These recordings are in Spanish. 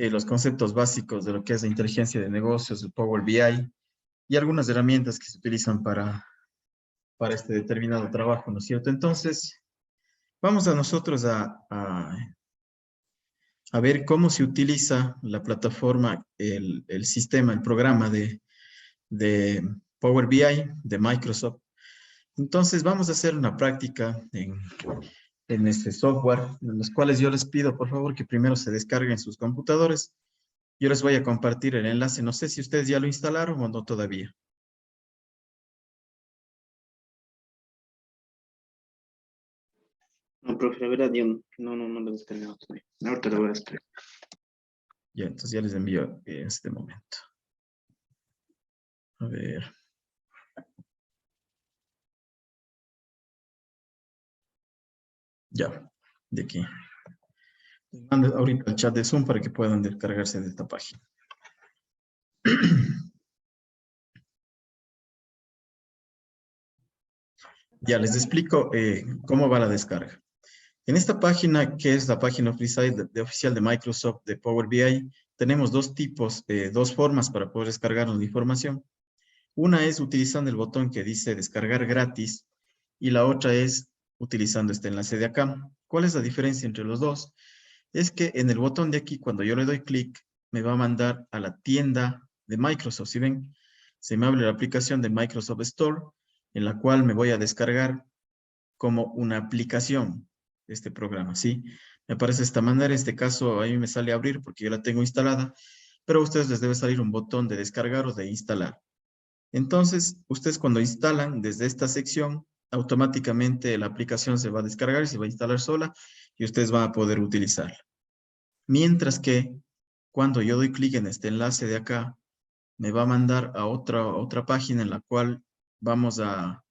los conceptos básicos de lo que es la inteligencia de negocios, el Power BI y algunas herramientas que se utilizan para este determinado trabajo, ¿no es cierto? Entonces, vamos a nosotros a ver cómo se utiliza la plataforma, el sistema, el programa de Power BI de Microsoft. Entonces, vamos a hacer una práctica en este software, en los cuales yo les pido, por favor, que primero se descarguen sus computadores. Yo les voy a compartir el enlace. No sé si ustedes ya lo instalaron o no todavía. No, profe, la verdad, yo no lo he descargado todavía. Ahorita lo voy a descargar. Ya, entonces ya les envío en este momento. A ver. Ya, de aquí. Les mando ahorita el chat de Zoom para que puedan descargarse de esta página. Ya, les explico cómo va la descarga. En esta página, que es la página oficial de Microsoft de Power BI, tenemos dos tipos, dos formas para poder descargarnos la información. Una es utilizando el botón que dice descargar gratis y la otra es utilizando este enlace de acá. ¿Cuál es la diferencia entre los dos? Es que en el botón de aquí, cuando yo le doy clic, me va a mandar a la tienda de Microsoft. Si ven, se me abre la aplicación de Microsoft Store, en la cual me voy a descargar como una aplicación este programa, ¿sí? Me aparece de esta manera, en este caso a mí me sale abrir porque yo la tengo instalada, pero a ustedes les debe salir un botón de descargar o de instalar. Entonces, ustedes cuando instalan desde esta sección, automáticamente la aplicación se va a descargar y se va a instalar sola y ustedes van a poder utilizarla. Mientras que cuando yo doy clic en este enlace de acá, me va a mandar a otra página en la cual vamos a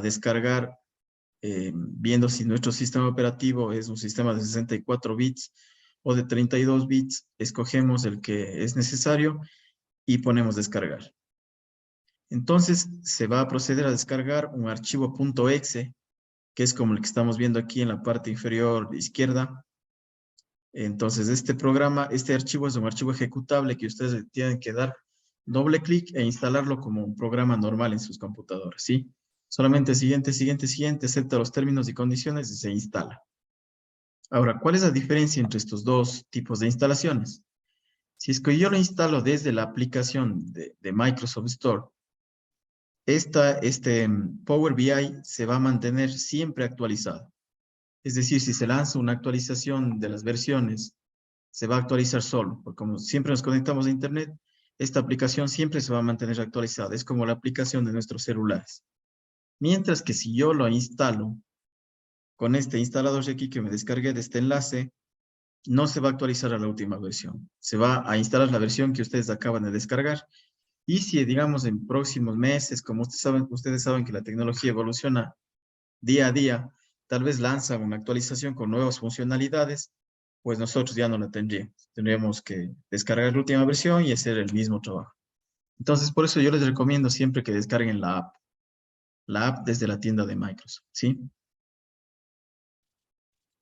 descargar, viendo si nuestro sistema operativo es un sistema de 64 bits o de 32 bits, escogemos el que es necesario y ponemos descargar. Entonces se va a proceder a descargar un archivo .exe, que es como el que estamos viendo aquí en la parte inferior izquierda. Entonces este programa, este archivo es un archivo ejecutable que ustedes tienen que dar doble clic e instalarlo como un programa normal en sus computadores, ¿sí? Solamente siguiente, siguiente, siguiente, acepta los términos y condiciones y se instala. Ahora, ¿cuál es la diferencia entre estos dos tipos de instalaciones? Si es que yo lo instalo desde la aplicación de Microsoft Store, Power BI se va a mantener siempre actualizado. Es decir, si se lanza una actualización de las versiones, se va a actualizar solo, porque como siempre nos conectamos a Internet, esta aplicación siempre se va a mantener actualizada. Es como la aplicación de nuestros celulares. Mientras que si yo lo instalo con este instalador de aquí que me descargué de este enlace, no se va a actualizar a la última versión. Se va a instalar la versión que ustedes acaban de descargar. Y si, digamos, en próximos meses, como ustedes saben que la tecnología evoluciona día a día, tal vez lanzan una actualización con nuevas funcionalidades, pues nosotros ya no la tendríamos. Tendríamos que descargar la última versión y hacer el mismo trabajo. Entonces, por eso yo les recomiendo siempre que descarguen la app desde la tienda de Microsoft, ¿sí?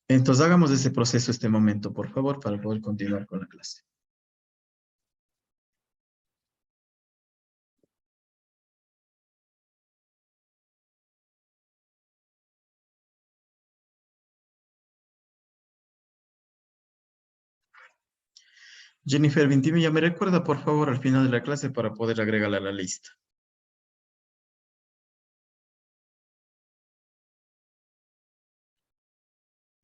Entonces, hagamos ese proceso este momento, por favor, para poder continuar con la clase. Jennifer Vintimilla, ¿me recuerda, por favor, al final de la clase para poder agregarla a la lista?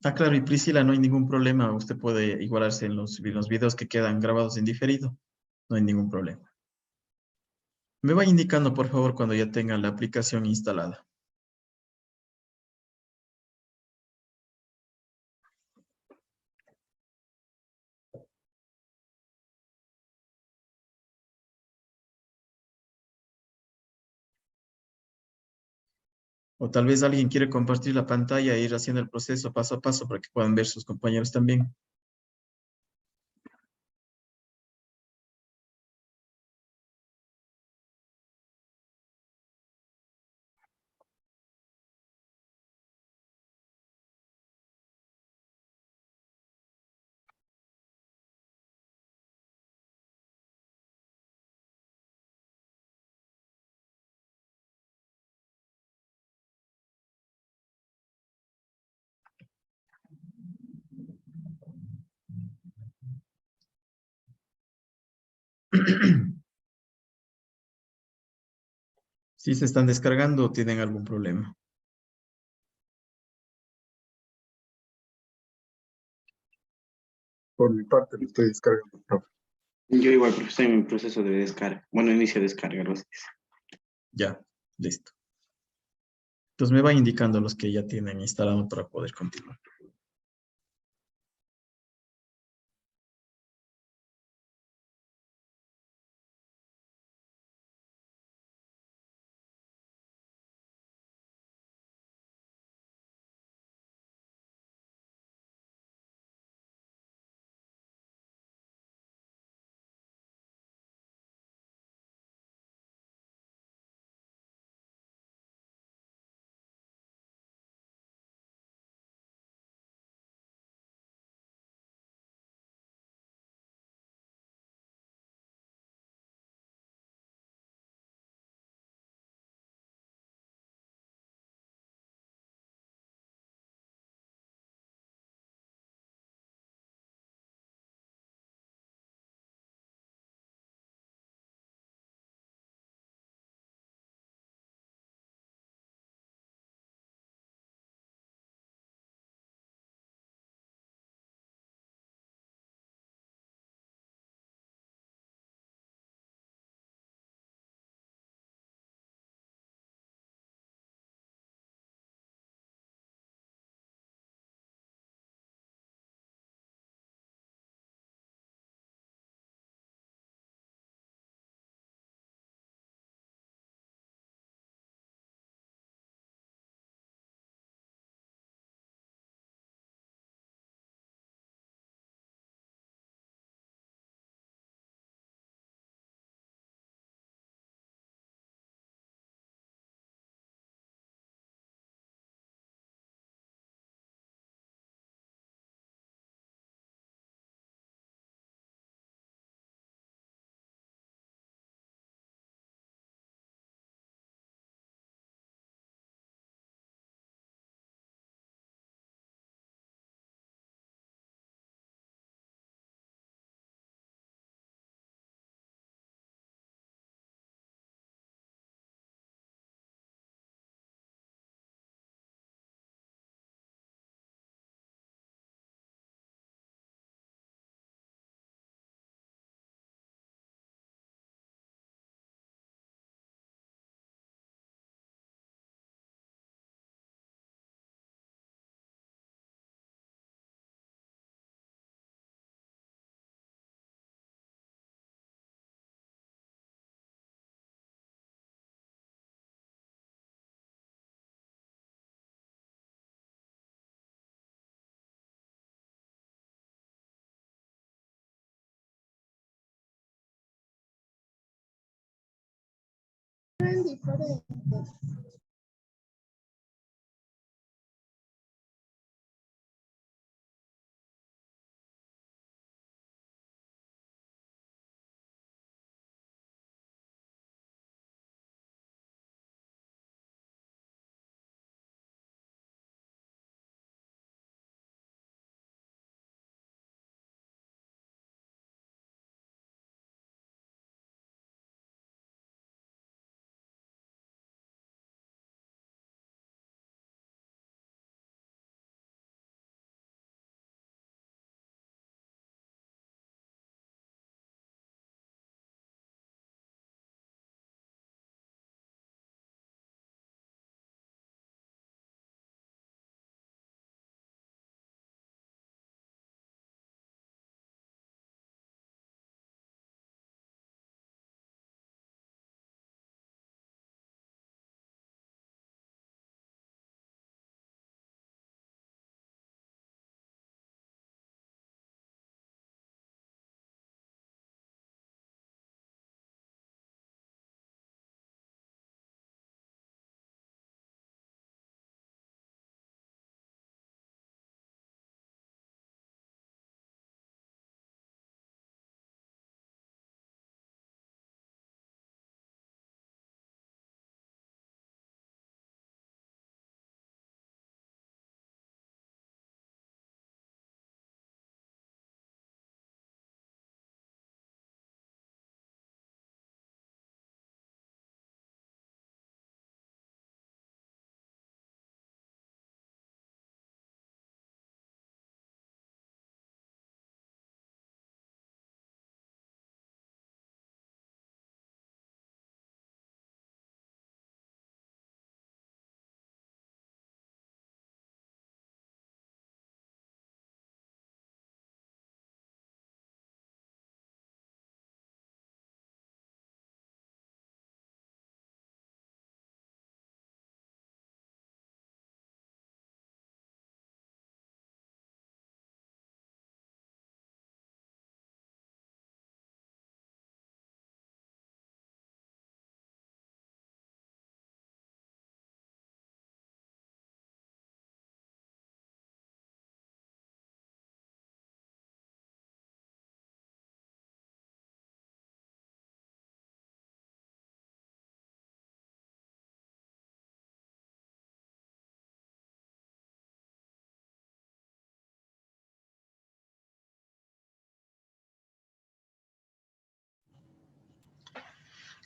Ah, claro, y Priscila, no hay ningún problema. Usted puede igualarse en los videos que quedan grabados en diferido. No hay ningún problema. Me va indicando, por favor, cuando ya tenga la aplicación instalada. O tal vez alguien quiere compartir la pantalla e ir haciendo el proceso paso a paso para que puedan ver sus compañeros también. Si se están descargando o tienen algún problema. Por mi parte lo estoy descargando, profe. Yo igual, pero estoy en proceso de descarga. Bueno, inicio de descarga, algo así. Ya, listo. Entonces me va indicando los que ya tienen instalado para poder continuar.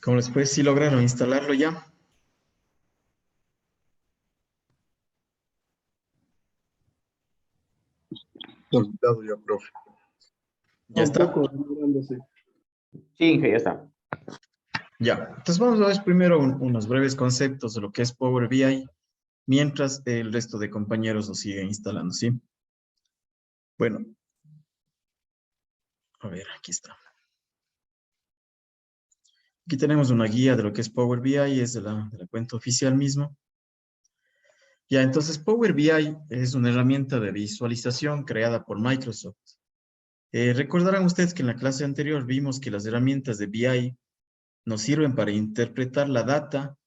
Como después sí lograron instalarlo ya. Olvidado ya, profe. ¿Ya Un está? poco grande, sí. Sí, Inge, ya está. Ya. Entonces vamos a ver primero unos breves conceptos de lo que es Power BI, mientras el resto de compañeros lo siguen instalando, ¿sí? Bueno, a ver, aquí está. Aquí tenemos una guía de lo que es Power BI, es de la cuenta oficial mismo. Ya, entonces Power BI es una herramienta de visualización creada por Microsoft. Recordarán ustedes que en la clase anterior vimos que las herramientas de BI nos sirven para interpretar la data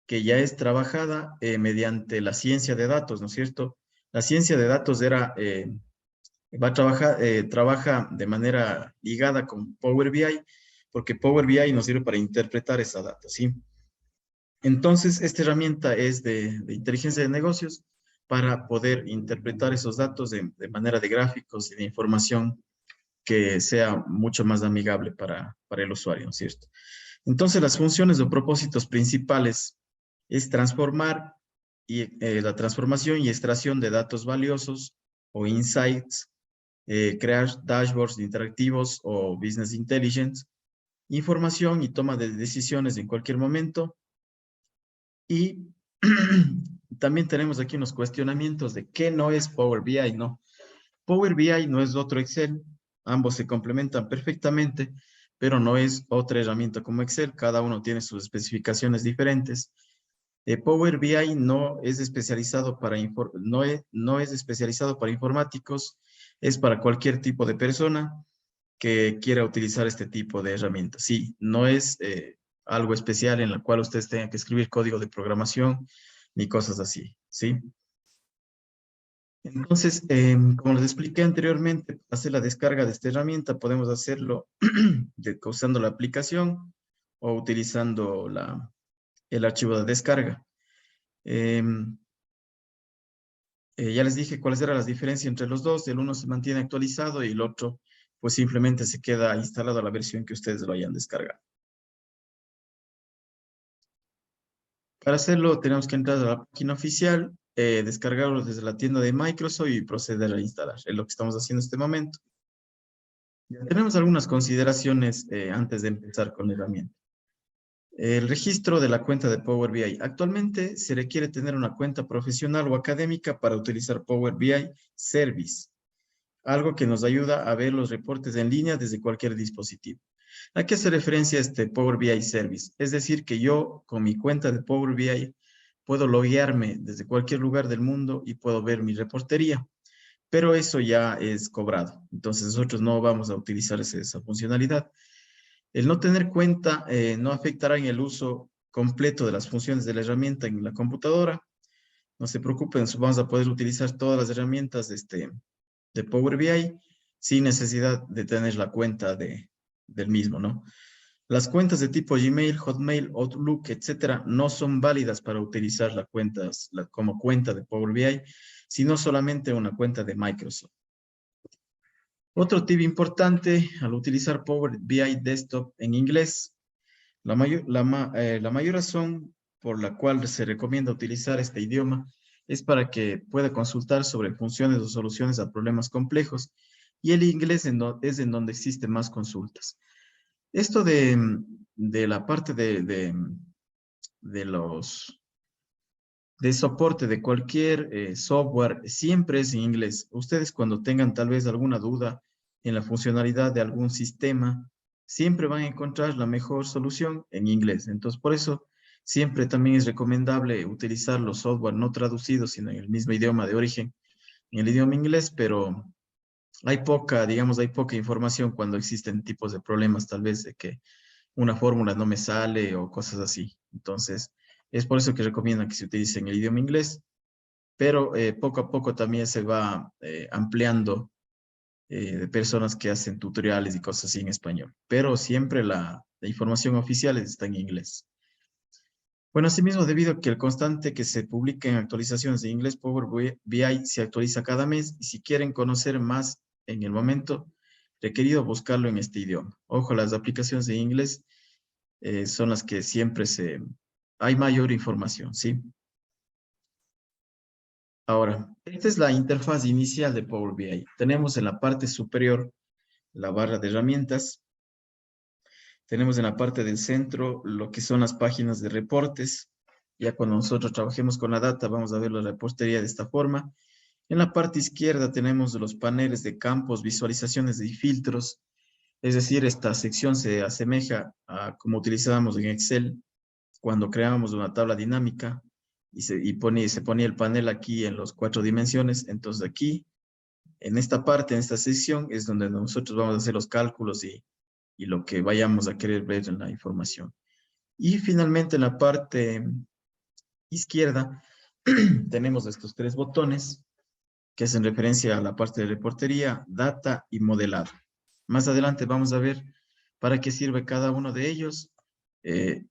que ya es trabajada mediante la ciencia de datos, ¿no es cierto? La ciencia de datos trabaja de manera ligada con Power BI, porque Power BI nos sirve para interpretar esa data, ¿sí? Entonces, esta herramienta es de inteligencia de negocios para poder interpretar esos datos de manera de gráficos y de información que sea mucho más amigable para el usuario, ¿no es cierto? Entonces, las funciones o propósitos principales es transformar la transformación y extracción de datos valiosos o insights, crear dashboards interactivos o business intelligence, información y toma de decisiones en cualquier momento. Y también tenemos aquí unos cuestionamientos de qué no es Power BI, ¿no? Power BI no es otro Excel, ambos se complementan perfectamente, pero no es otra herramienta como Excel, cada uno tiene sus especificaciones diferentes. Power BI no es especializado no es especializado para informáticos, es para cualquier tipo de persona que quiera utilizar este tipo de herramientas. Sí, no es algo especial en la cual ustedes tengan que escribir código de programación ni cosas así, ¿sí? Entonces, como les expliqué anteriormente, hacer la descarga de esta herramienta podemos hacerlo usando la aplicación o utilizando el archivo de descarga. Em, ya les dije cuáles eran las diferencias entre los dos. El uno se mantiene actualizado y el otro pues simplemente se queda instalado a la versión que ustedes lo hayan descargado. Para hacerlo tenemos que entrar a la página oficial, descargarlo desde la tienda de Microsoft y proceder a instalar. Es lo que estamos haciendo en este momento. Ya tenemos algunas consideraciones antes de empezar con la herramienta. El registro de la cuenta de Power BI. Actualmente se requiere tener una cuenta profesional o académica para utilizar Power BI Service, algo que nos ayuda a ver los reportes en línea desde cualquier dispositivo. ¿A qué hace referencia este Power BI Service? Es decir, que yo con mi cuenta de Power BI puedo loguearme desde cualquier lugar del mundo y puedo ver mi reportería, pero eso ya es cobrado. Entonces nosotros no vamos a utilizar esa funcionalidad. El no tener cuenta no afectará en el uso completo de las funciones de la herramienta en la computadora. No se preocupen, vamos a poder utilizar todas las herramientas de Power BI sin necesidad de tener la cuenta del mismo, ¿no? Las cuentas de tipo Gmail, Hotmail, Outlook, etcétera, no son válidas para utilizar como cuenta de Power BI, sino solamente una cuenta de Microsoft. Otro tip importante al utilizar Power BI Desktop en inglés, la mayor razón por la cual se recomienda utilizar este idioma es para que pueda consultar sobre funciones o soluciones a problemas complejos, y el inglés es en donde existen más consultas. Esto de la parte de de soporte de cualquier software siempre es en inglés. Ustedes cuando tengan tal vez alguna duda en la funcionalidad de algún sistema, siempre van a encontrar la mejor solución en inglés. Entonces, por eso siempre también es recomendable utilizar los software no traducidos, sino en el mismo idioma de origen, en el idioma inglés, pero hay poca información cuando existen tipos de problemas, tal vez de que una fórmula no me sale o cosas así. Entonces, es por eso que recomiendan que se utilice en el idioma inglés, pero poco a poco también se va ampliando de personas que hacen tutoriales y cosas así en español. Pero siempre la información oficial está en inglés. Bueno, asimismo, debido a que el constante que se publica en actualizaciones de inglés, Power BI se actualiza cada mes, y si quieren conocer más en el momento requerido, buscarlo en este idioma. Ojo, las aplicaciones de inglés son las que siempre hay mayor información, ¿sí? Ahora, esta es la interfaz inicial de Power BI. Tenemos en la parte superior la barra de herramientas. Tenemos en la parte del centro lo que son las páginas de reportes. Ya cuando nosotros trabajemos con la data, vamos a ver la reportería de esta forma. En la parte izquierda tenemos los paneles de campos, visualizaciones y filtros. Es decir, esta sección se asemeja a como utilizábamos en Excel cuando creábamos una tabla dinámica y se ponía el panel aquí en las 4 dimensiones. Entonces aquí, en esta parte, en esta sección, es donde nosotros vamos a hacer los cálculos y lo que vayamos a querer ver en la información. Y finalmente en la parte izquierda tenemos estos 3 botones que hacen referencia a la parte de reportería, data y modelado. Más adelante vamos a ver para qué sirve cada uno de ellos eh,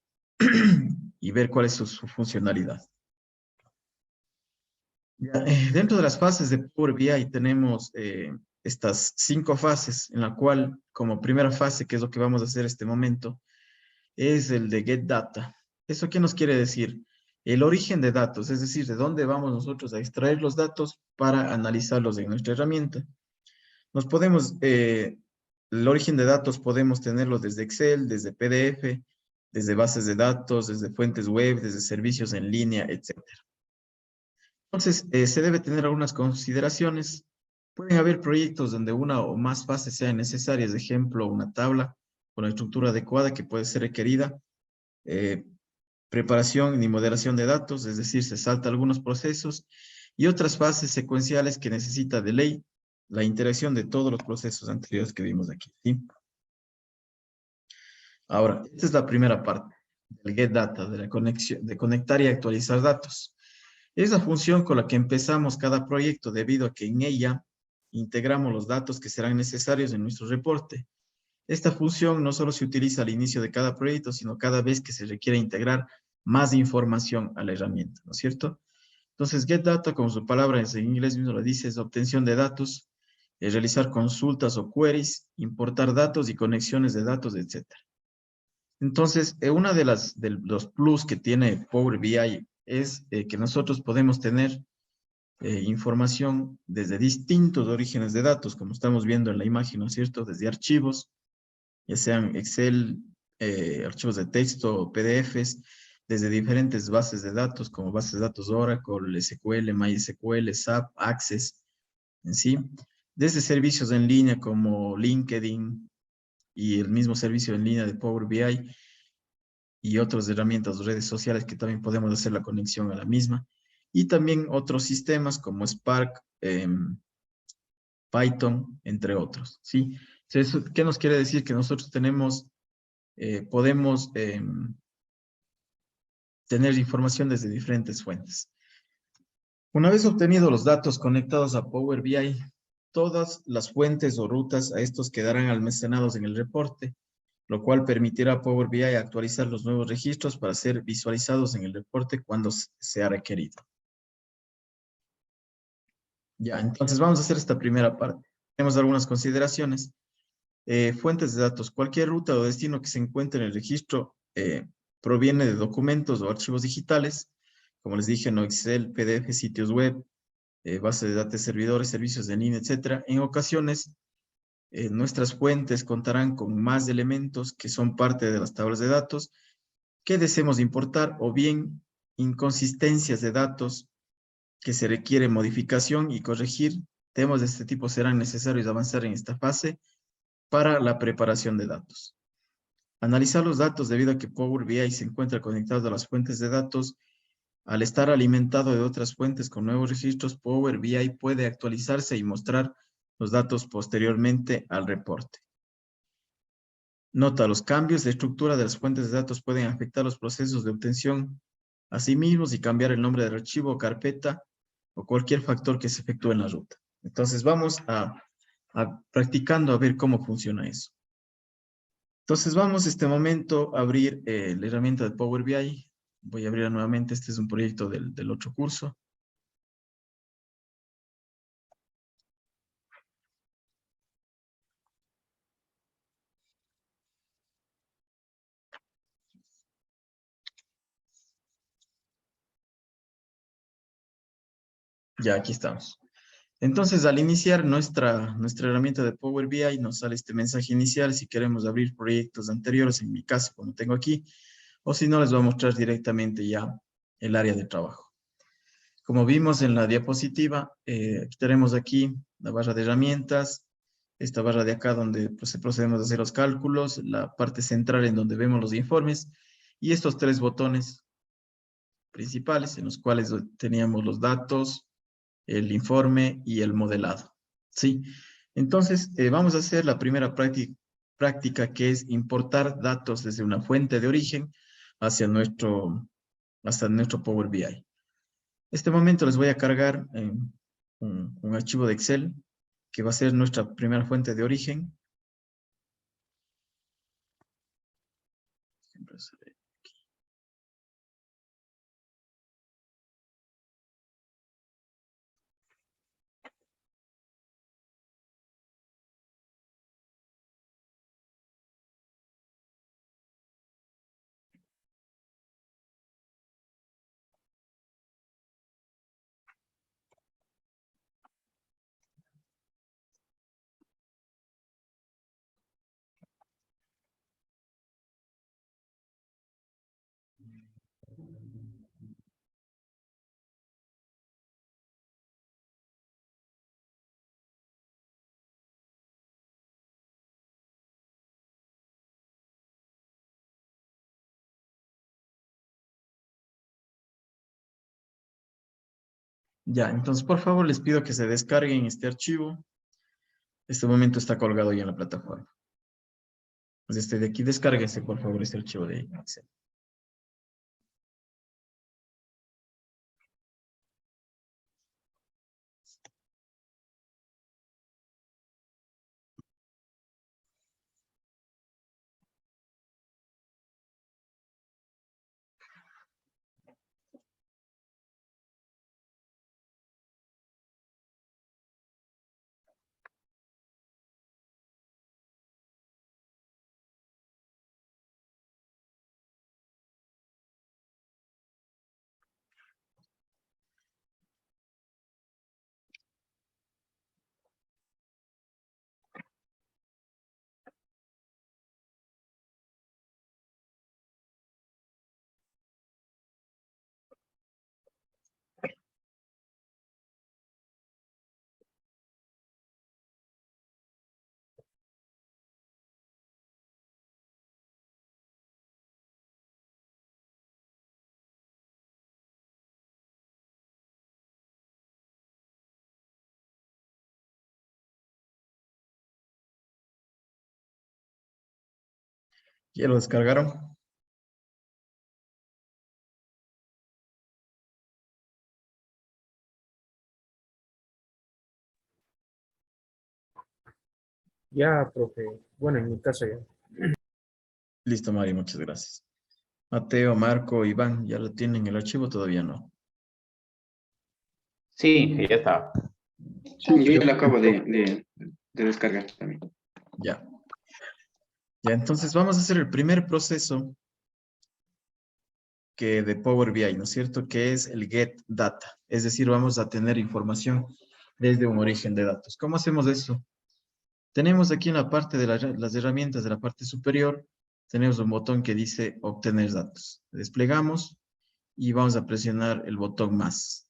y ver cuál es su funcionalidad. Ya, dentro de las fases de Power BI tenemos estas 5 fases, en la cual como primera fase, que es lo que vamos a hacer este momento, es el de Get Data. ¿Eso qué nos quiere decir? El origen de datos, es decir, de dónde vamos nosotros a extraer los datos para analizarlos en nuestra herramienta. El origen de datos podemos tenerlo desde Excel, desde PDF, desde bases de datos, desde fuentes web, desde servicios en línea, etc. Entonces, se debe tener algunas consideraciones. Pueden haber proyectos donde una o más fases sean necesarias, de ejemplo, una tabla con la estructura adecuada que puede ser requerida, eh, preparación y moderación de datos, es decir, se salta algunos procesos, y otras fases secuenciales que necesita de ley la interacción de todos los procesos anteriores que vimos aquí, ¿sí? Ahora, esta es la primera parte del Get Data, de la conexión, de conectar y actualizar datos. Es la función con la que empezamos cada proyecto debido a que en ella integramos los datos que serán necesarios en nuestro reporte. Esta función no solo se utiliza al inicio de cada proyecto, sino cada vez que se requiere integrar más información a la herramienta, ¿no es cierto? Entonces, Get Data, como su palabra en inglés mismo lo dice, es obtención de datos, es realizar consultas o queries, importar datos y conexiones de datos, etcétera. Entonces, una de los plus que tiene Power BI es que nosotros podemos tener información desde distintos orígenes de datos, como estamos viendo en la imagen, ¿no es cierto? Desde archivos, ya sean Excel, archivos de texto o PDFs, desde diferentes bases de datos, como bases de datos Oracle, SQL, MySQL, SAP, Access, en sí. Desde servicios en línea como LinkedIn y el mismo servicio en línea de Power BI, y otras herramientas o redes sociales que también podemos hacer la conexión a la misma. Y también otros sistemas como Spark, Python, entre otros, ¿sí? Entonces, ¿qué nos quiere decir? Que nosotros podemos tener información desde diferentes fuentes. Una vez obtenidos los datos conectados a Power BI, todas las fuentes o rutas a estos quedarán almacenados en el reporte, lo cual permitirá a Power BI actualizar los nuevos registros para ser visualizados en el reporte cuando sea requerido. Ya, entonces vamos a hacer esta primera parte. Tenemos algunas consideraciones. Fuentes de datos. Cualquier ruta o destino que se encuentre en el registro proviene de documentos o archivos digitales, como les dije, no Excel, PDF, sitios web, base de datos, servidores, servicios de línea, etcétera. En ocasiones, nuestras fuentes contarán con más elementos que son parte de las tablas de datos que deseemos importar o bien inconsistencias de datos que se requiere modificación y corregir. Temas de este tipo serán necesarios avanzar en esta fase para la preparación de datos. Analizar los datos debido a que Power BI se encuentra conectado a las fuentes de datos. Al estar alimentado de otras fuentes con nuevos registros, Power BI puede actualizarse y mostrar los datos posteriormente al reporte. Nota, los cambios de estructura de las fuentes de datos pueden afectar los procesos de obtención a sí mismos y cambiar el nombre del archivo o carpeta o cualquier factor que se efectúe en la ruta. Entonces vamos practicando a ver cómo funciona eso. Entonces vamos este momento a abrir la herramienta de Power BI. Voy a abrirla nuevamente, este es un proyecto del otro curso. Ya, aquí estamos. Entonces, al iniciar nuestra herramienta de Power BI, nos sale este mensaje inicial si queremos abrir proyectos anteriores, en mi caso, como tengo aquí, o si no, les voy a mostrar directamente ya el área de trabajo. Como vimos en la diapositiva, tenemos aquí la barra de herramientas, esta barra de acá donde pues, procedemos a hacer los cálculos, la parte central en donde vemos los informes, y estos tres botones principales en los cuales teníamos los datos, el informe y el modelado. ¿Sí? Entonces, vamos a hacer la primera práctica que es importar datos desde una fuente de origen hacia hasta nuestro Power BI. En este momento les voy a cargar un archivo de Excel que va a ser nuestra primera fuente de origen. Ya, entonces por favor les pido que se descarguen este archivo. En este momento está colgado ya en la plataforma. Desde de aquí descárguense por favor este archivo de Excel. ¿Ya lo descargaron? Ya, profe. Bueno, en mi caso ya. Listo, Mari, muchas gracias. Mateo, Marco, Iván, ¿ya lo tienen el archivo? Todavía no. Sí, ya está. Sí, Yo ya lo sí, acabo profe. de descargar también. Ya. Ya, entonces vamos a hacer el primer proceso de Power BI, ¿no es cierto? Que es el get data. Es decir, vamos a tener información desde un origen de datos. ¿Cómo hacemos eso? Tenemos aquí en la parte de las herramientas de la parte superior, tenemos un botón que dice obtener datos. Desplegamos y vamos a presionar el botón más.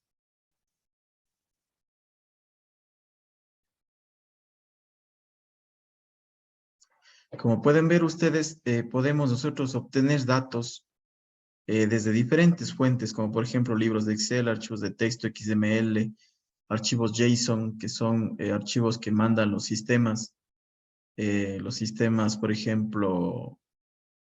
Como pueden ver ustedes, podemos nosotros obtener datos desde diferentes fuentes, como por ejemplo libros de Excel, archivos de texto XML, archivos JSON, que son archivos que mandan los sistemas, por ejemplo,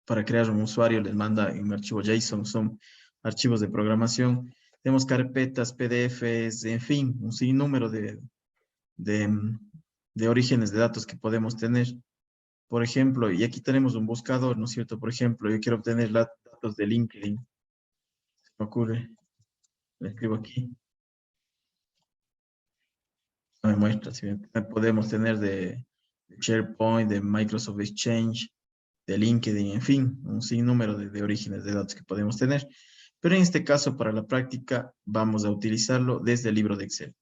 para crear un usuario les manda un archivo JSON, son archivos de programación. Tenemos carpetas, PDFs, en fin, un sinnúmero de, de orígenes de datos que podemos tener. Por ejemplo, y aquí tenemos un buscador, ¿no es cierto? Por ejemplo, yo quiero obtener datos de LinkedIn. Se me ocurre, le escribo aquí. No me muestra, si podemos tener de SharePoint, de Microsoft Exchange, de LinkedIn, en fin, un sinnúmero de orígenes de datos que podemos tener. Pero en este caso, para la práctica, vamos a utilizarlo desde el libro de Excel.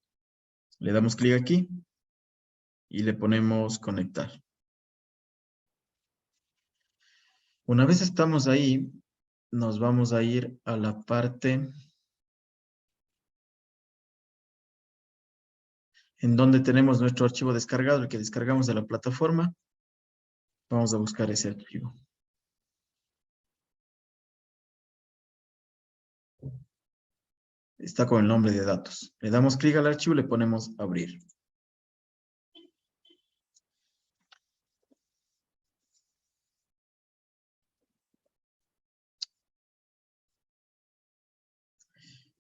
Le damos clic aquí y le ponemos conectar. Una vez estamos ahí, nos vamos a ir a la parte en donde tenemos nuestro archivo descargado, el que descargamos de la plataforma. Vamos a buscar ese archivo. Está con el nombre de datos. Le damos clic al archivo y le ponemos abrir.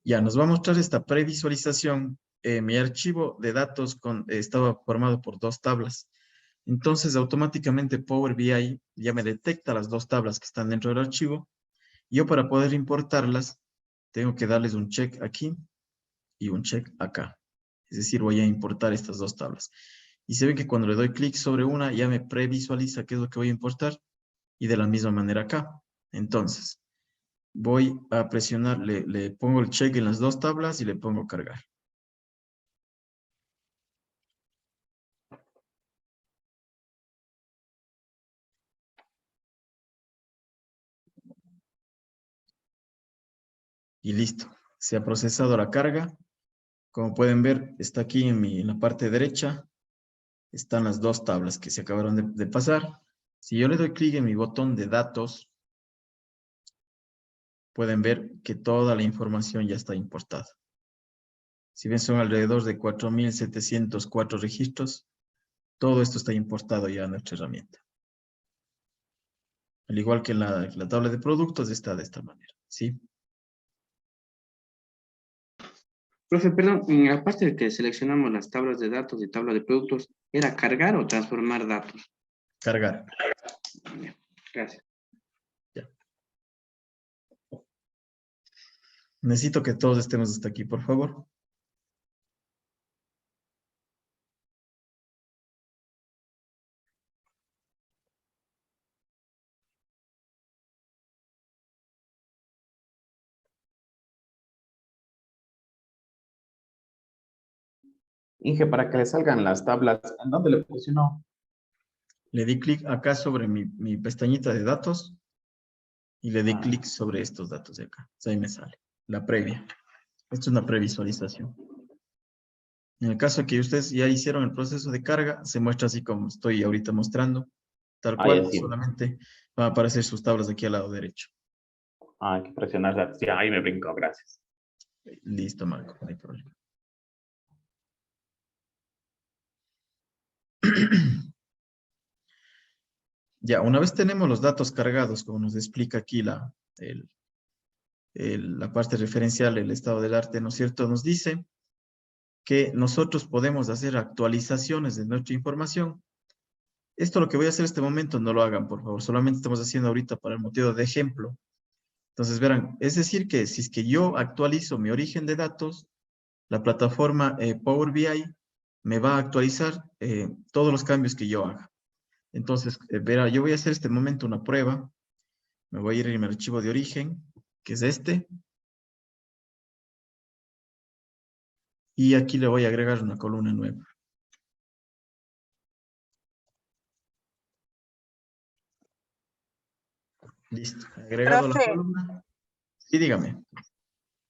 Ya, nos va a mostrar esta previsualización. Mi archivo de datos estaba formado por 2 tablas. Entonces, automáticamente Power BI ya me detecta las 2 tablas que están dentro del archivo. Yo, para poder importarlas, tengo que darles un check aquí y un check acá. Es decir, voy a importar estas 2 tablas. Y se ve que cuando le doy clic sobre una, ya me previsualiza qué es lo que voy a importar. Y de la misma manera acá. Entonces, voy a presionar, le pongo el check en las 2 tablas y le pongo cargar. Y listo. Se ha procesado la carga. Como pueden ver, está aquí en la parte derecha. Están las 2 tablas que se acabaron de pasar. Si yo le doy clic en mi botón de datos, pueden ver que toda la información ya está importada. Si ven, son alrededor de 4.704 registros. Todo esto está importado ya a nuestra herramienta. Al igual que la tabla de productos está de esta manera, ¿sí? Profe, perdón, aparte de que seleccionamos las tablas de datos y tabla de productos, ¿era cargar o transformar datos? Cargar. Ya, gracias. Ya. Necesito que todos estemos hasta aquí, por favor. Inge, para que le salgan las tablas, ¿en dónde le presionó? Le di clic acá sobre mi pestañita de datos y le di clic sobre estos datos de acá. Ahí me sale la previa. Esto es una previsualización. En el caso que ustedes ya hicieron el proceso de carga, se muestra así como estoy ahorita mostrando. Tal Ah, cual, ya sí. solamente van a aparecer sus tablas aquí al lado derecho. Ah, hay que presionarla. Sí, ahí me brincó, gracias. Listo, Marco, no hay problema. Ya, una vez tenemos los datos cargados, como nos explica aquí la parte referencial, el estado del arte, ¿no es cierto? Nos dice que nosotros podemos hacer actualizaciones de nuestra información. Esto lo que voy a hacer en este momento, no lo hagan, por favor. Solamente estamos haciendo ahorita para el motivo de ejemplo. Entonces, verán, es decir que si es que yo actualizo mi origen de datos, la plataforma Power BI me va a actualizar todos los cambios que yo haga. Entonces, verá, yo voy a hacer en este momento una prueba. Me voy a ir en mi archivo de origen, que es este. Y aquí le voy a agregar una columna nueva. Listo, he agregado la Profe, columna. Sí, dígame.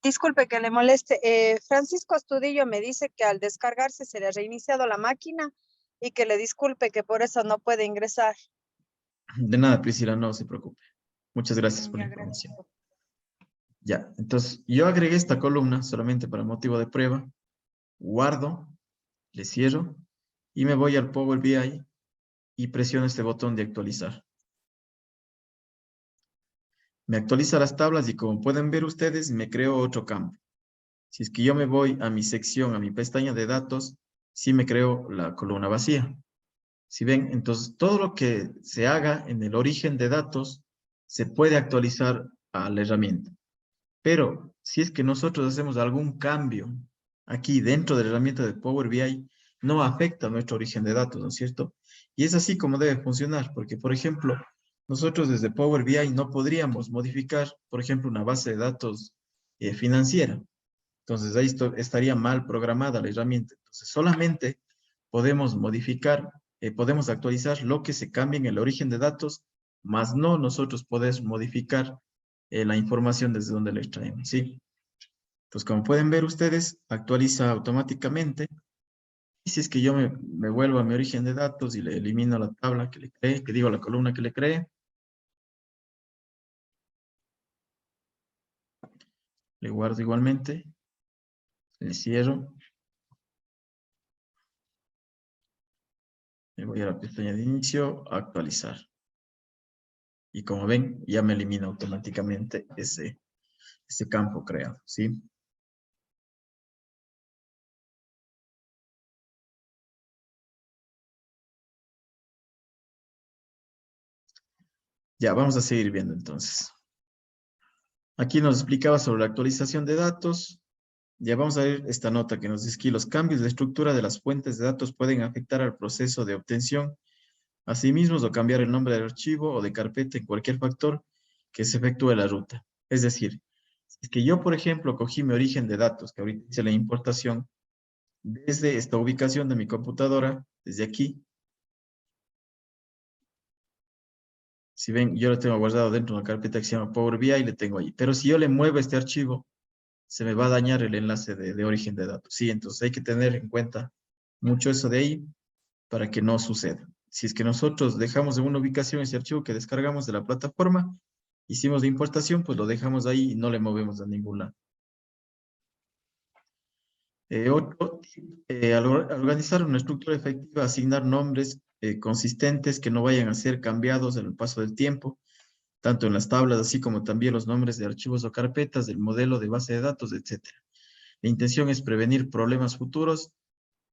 disculpe que le moleste. Francisco Astudillo me dice que al descargarse se le ha reiniciado la máquina y que le disculpe que por eso no puede ingresar. De nada, Priscila, no se preocupe. Muchas gracias por la Ya, información. gracias. Ya, entonces yo agregué esta columna solamente para motivo de prueba. Guardo, le cierro y me voy al Power BI y presiono este botón de actualizar. Me actualiza las tablas y como pueden ver ustedes, me creo otro campo. Si es que yo me voy a mi sección, a mi pestaña de datos, sí me creo la columna vacía. Si ven, entonces todo lo que se haga en el origen de datos se puede actualizar a la herramienta. Pero si es que nosotros hacemos algún cambio aquí dentro de la herramienta de Power BI, no afecta nuestro origen de datos, ¿no es cierto? Y es así como debe funcionar, porque por ejemplo, nosotros desde Power BI no podríamos modificar, por ejemplo, una base de datos financiera. Entonces ahí estaría mal programada la herramienta. Entonces solamente podemos modificar, podemos actualizar lo que se cambie en el origen de datos, más no nosotros podemos modificar la información desde donde la extraemos, ¿sí? Entonces, como pueden ver ustedes, actualiza automáticamente. Y si es que yo me vuelvo a mi origen de datos y le elimino la tabla que le creé, que digo la columna que le creé, le guardo igualmente, le cierro, me voy a la pestaña de inicio, actualizar. Y como ven, ya me elimina automáticamente ese campo creado, ¿sí? Ya, vamos a seguir viendo entonces. Aquí nos explicaba sobre la actualización de datos. Ya vamos a ver esta nota que nos dice que los cambios de estructura de las fuentes de datos pueden afectar al proceso de obtención, asimismo, o cambiar el nombre del archivo o de carpeta en cualquier factor que se efectúe la ruta. Es decir, si es que yo, por ejemplo, cogí mi origen de datos, que ahorita hice la importación, desde esta ubicación de mi computadora, desde aquí. Si ven, yo lo tengo guardado dentro de una carpeta que se llama Power BI y le tengo ahí. Pero si yo le muevo este archivo, se me va a dañar el enlace de origen de datos. Sí, entonces hay que tener en cuenta mucho eso de ahí para que no suceda. Si es que nosotros dejamos en una ubicación ese archivo que descargamos de la plataforma, hicimos la importación, pues lo dejamos ahí y no le movemos a ningún lado. Al organizar una estructura efectiva, asignar nombres consistentes que no vayan a ser cambiados en el paso del tiempo, tanto en las tablas, así como también los nombres de archivos o carpetas, del modelo de base de datos, etc. La intención es prevenir problemas futuros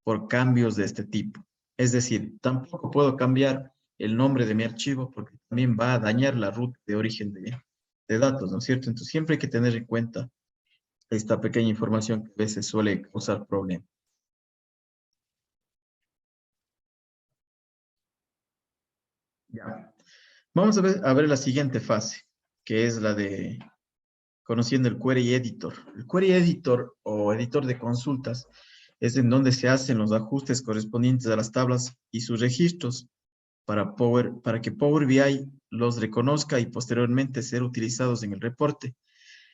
por cambios de este tipo. Es decir, tampoco puedo cambiar el nombre de mi archivo porque también va a dañar la ruta de origen de datos, ¿no es cierto? Entonces siempre hay que tener en cuenta esta pequeña información que a veces suele causar problemas. Ya. Vamos a ver la siguiente fase, que es la de conociendo el Query Editor. El Query Editor o editor de consultas es en donde se hacen los ajustes correspondientes a las tablas y sus registros para que Power BI los reconozca y posteriormente ser utilizados en el reporte.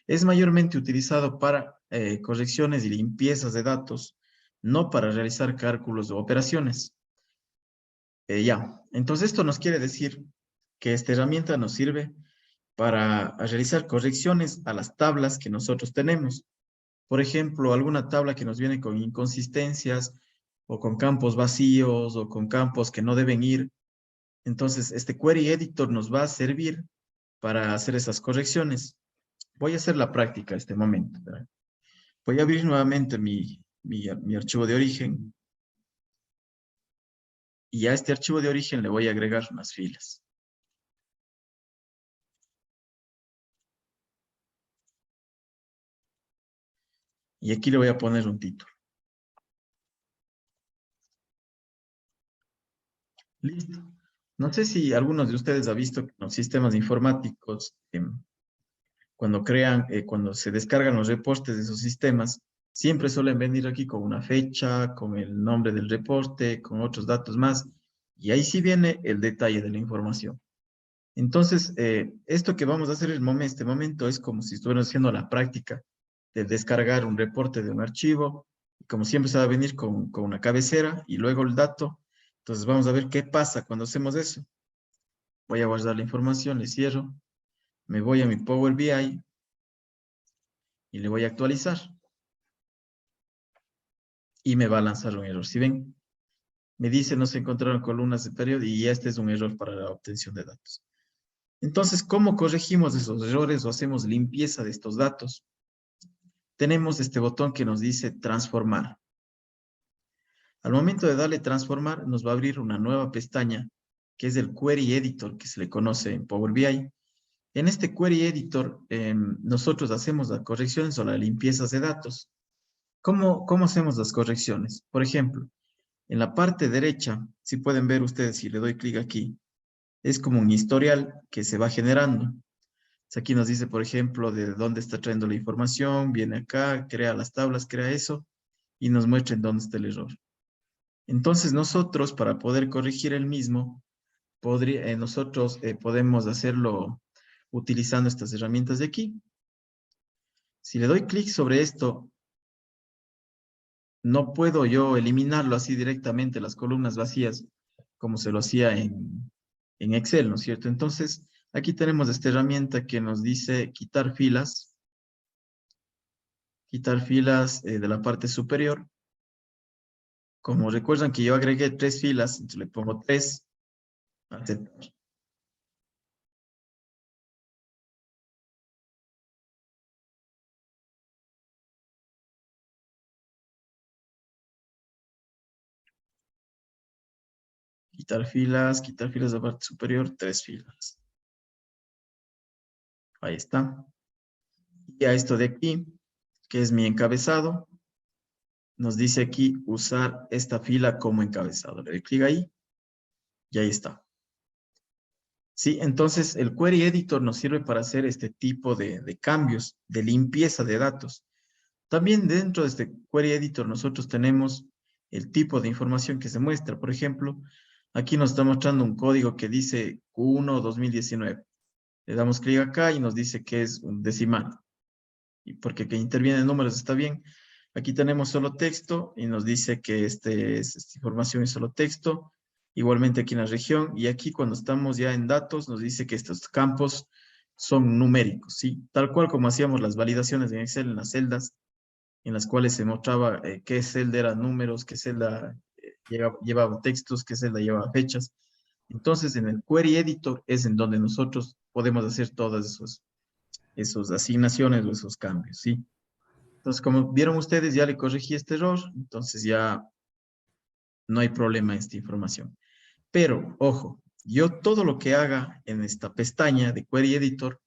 Es mayormente utilizado para correcciones y limpiezas de datos, no para realizar cálculos o operaciones. Ya, entonces esto nos quiere decir que esta herramienta nos sirve para realizar correcciones a las tablas que nosotros tenemos. Por ejemplo, alguna tabla que nos viene con inconsistencias o con campos vacíos o con campos que no deben ir. Entonces, este Query Editor nos va a servir para hacer esas correcciones. Voy a hacer la práctica en este momento, ¿verdad? Voy a abrir nuevamente mi archivo de origen. Y a este archivo de origen le voy a agregar unas filas. Y aquí le voy a poner un título. Listo. No sé si algunos de ustedes han visto que los sistemas informáticos, cuando se descargan los reportes de esos sistemas, siempre suelen venir aquí con una fecha, con el nombre del reporte, con otros datos más, y ahí sí viene el detalle de la información. Entonces, esto que vamos a hacer en este momento es como si estuviéramos haciendo la práctica de descargar un reporte de un archivo, y como siempre se va a venir con una cabecera y luego el dato. Entonces vamos a ver qué pasa cuando hacemos eso. Voy a guardar la información, le cierro, me voy a mi Power BI y le voy a actualizar. Y me va a lanzar un error. Si ven, me dice no se encontraron columnas de periodo y este es un error para la obtención de datos. Entonces, ¿cómo corregimos esos errores o hacemos limpieza de estos datos? Tenemos este botón que nos dice transformar. Al momento de darle transformar, nos va a abrir una nueva pestaña que es el Query Editor, que se le conoce en Power BI. En este Query Editor, nosotros hacemos las correcciones o las limpiezas de datos. ¿Cómo hacemos las correcciones? Por ejemplo, en la parte derecha, si pueden ver ustedes, si le doy clic aquí, es como un historial que se va generando. Aquí nos dice, por ejemplo, de dónde está trayendo la información, viene acá, crea las tablas, crea eso, y nos muestra en dónde está el error. Entonces nosotros, para poder corregir el mismo, nosotros podemos hacerlo utilizando estas herramientas de aquí. Si le doy clic sobre esto, no puedo yo eliminarlo así directamente, las columnas vacías, como se lo hacía en Excel, ¿no es cierto? Entonces, aquí tenemos esta herramienta que nos dice quitar filas de la parte superior. Como recuerdan que yo agregué 3 filas, entonces le pongo 3, aceptar. Quitar filas de la parte superior, 3 filas. Ahí está. Y a esto de aquí, que es mi encabezado, nos dice aquí usar esta fila como encabezado. Le doy clic ahí y ahí está. Sí, entonces el Query Editor nos sirve para hacer este tipo de cambios, de limpieza de datos. También dentro de este Query Editor nosotros tenemos el tipo de información que se muestra. Por ejemplo, aquí nos está mostrando un código que dice Q1 2019. Le damos clic acá y nos dice que es un decimal. Y porque que interviene en números está bien. Aquí tenemos solo texto y nos dice que esta información es solo texto. Igualmente aquí en la región. Y aquí cuando estamos ya en datos nos dice que estos campos son numéricos, ¿sí? Tal cual como hacíamos las validaciones en Excel en las celdas, en las cuales se mostraba qué celda era números, qué celda llevaba textos, qué celda llevaba fechas. Entonces, en el Query Editor es en donde nosotros podemos hacer todas esas asignaciones o esos cambios, ¿sí? Entonces, como vieron ustedes, ya le corregí este error, entonces ya no hay problema en esta información. Pero, ojo, yo todo lo que haga en esta pestaña de Query Editor,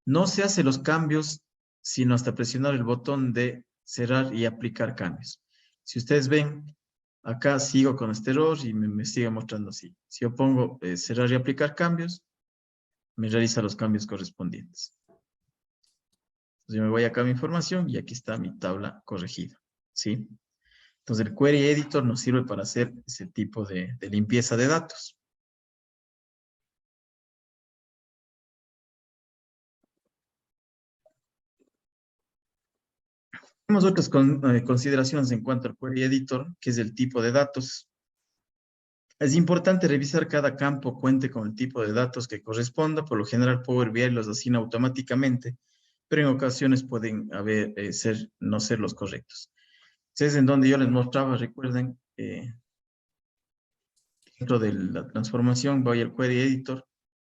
no se hace los cambios, sino hasta presionar el botón de cerrar y aplicar cambios. Si ustedes ven, acá sigo con este error y me sigue mostrando así. Si yo pongo cerrar y aplicar cambios, me realiza los cambios correspondientes. Entonces yo me voy acá a mi información y aquí está mi tabla corregida, ¿sí? Entonces el Query Editor nos sirve para hacer ese tipo de limpieza de datos. Tenemos otras consideraciones en cuanto al Query Editor, que es el tipo de datos. Es importante revisar cada campo cuente con el tipo de datos que corresponda. Por lo general, Power BI los asigna automáticamente, pero en ocasiones pueden no ser los correctos. Entonces, en donde yo les mostraba, recuerden, dentro de la transformación voy al Query Editor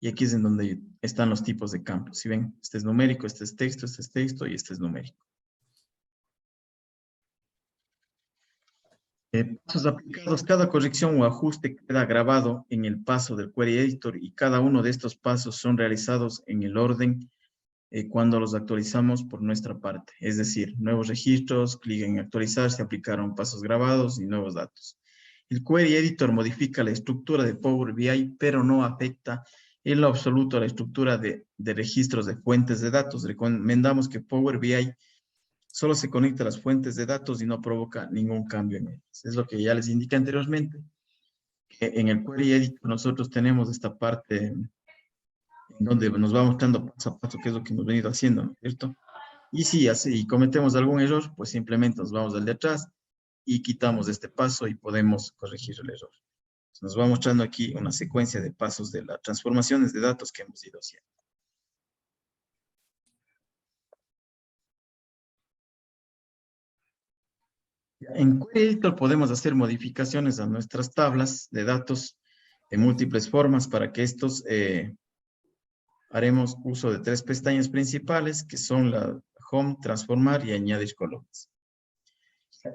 y aquí es en donde están los tipos de campos. Si ven, este es numérico, este es texto y este es numérico. Pasos aplicados. Cada corrección o ajuste queda grabado en el paso del Query Editor y cada uno de estos pasos son realizados en el orden cuando los actualizamos por nuestra parte. Es decir, nuevos registros, clic en actualizar, se aplicaron pasos grabados y nuevos datos. El Query Editor modifica la estructura de Power BI, pero no afecta en lo absoluto a la estructura de registros de fuentes de datos. Recomendamos que Power BI solo se conecta a las fuentes de datos y no provoca ningún cambio en ellas. Es lo que ya les indiqué anteriormente, que en el Query Editor nosotros tenemos esta parte en donde nos va mostrando paso a paso qué es lo que hemos venido haciendo, ¿no es cierto? Y si así cometemos algún error, pues simplemente nos vamos al de atrás y quitamos este paso y podemos corregir el error. Nos va mostrando aquí una secuencia de pasos de las transformaciones de datos que hemos ido haciendo. En Query Editor podemos hacer modificaciones a nuestras tablas de datos de múltiples formas para que estos haremos uso de 3 pestañas principales que son la Home, Transformar y Añadir columnas.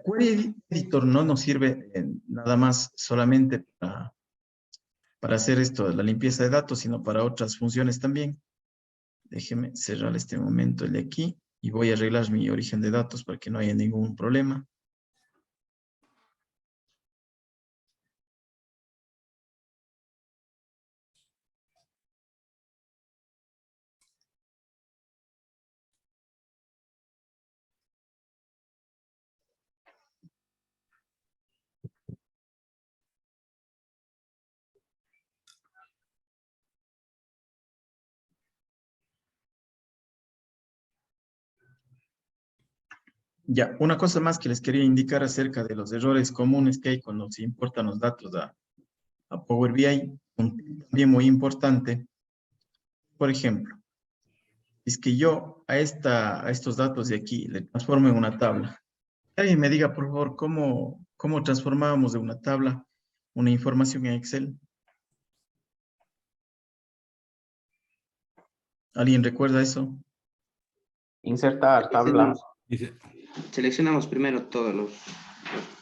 Query Editor no nos sirve nada más solamente para hacer esto, la limpieza de datos, sino para otras funciones también. Déjeme cerrar este momento el de aquí y voy a arreglar mi origen de datos para que no haya ningún problema. Ya, una cosa más que les quería indicar acerca de los errores comunes que hay cuando se importan los datos a Power BI, un tip también muy importante. Por ejemplo, es que yo a estos datos de aquí le transformo en una tabla. Alguien me diga, por favor, cómo transformábamos de una tabla una información en Excel. ¿Alguien recuerda eso? Insertar tabla. Seleccionamos primero todos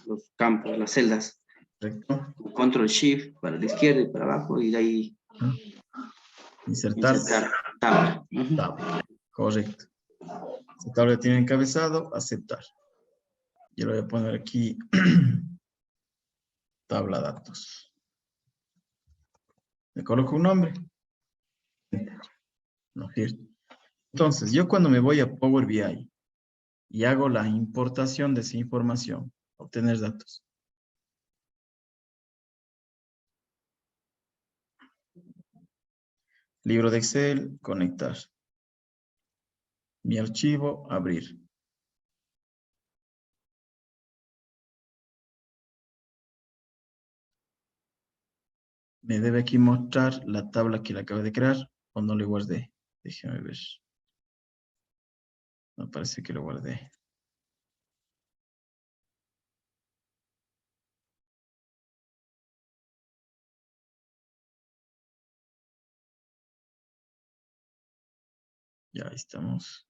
los campos, las celdas. ¿Correcto? Control Shift para la izquierda y para abajo y de ahí Insertar insertar tabla. Ujú. tabla. Correcto. Esta tabla tiene encabezado, aceptar. Yo le voy a poner aquí tabla datos. Le coloco un nombre. ¿No es cierto? Entonces, yo cuando me voy a Power BI y hago la importación de esa información, obtener datos. Libro de Excel, conectar. Mi archivo, abrir. Me debe aquí mostrar la tabla que le acabo de crear o no le guardé. Déjeme ver. No parece que lo guardé. Ya, ahí estamos.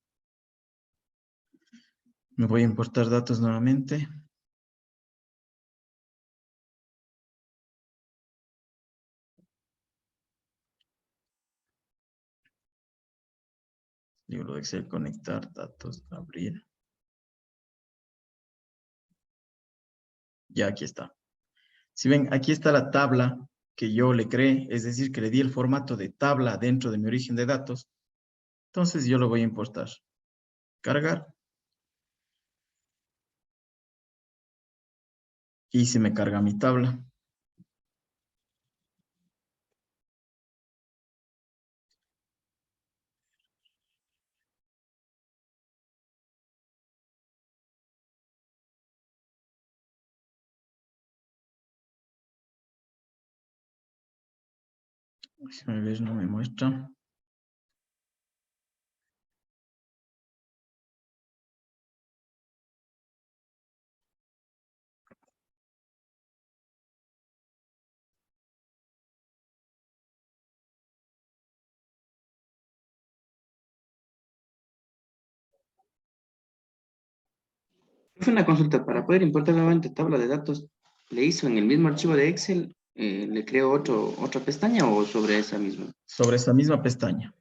Me voy a importar datos nuevamente. Libro de Excel, conectar, datos, abrir. Ya, aquí está. Si ven, aquí está la tabla que yo le creé, es decir, que le di el formato de tabla dentro de mi origen de datos. Entonces yo lo voy a importar. Cargar. Y se me carga mi tabla. Déjame ver, no me muestra. Fue una consulta para poder importar nuevamente tabla de datos. ¿Le hizo en el mismo archivo de Excel? ¿Le creó otra pestaña o sobre esa misma? Sobre esa misma pestaña.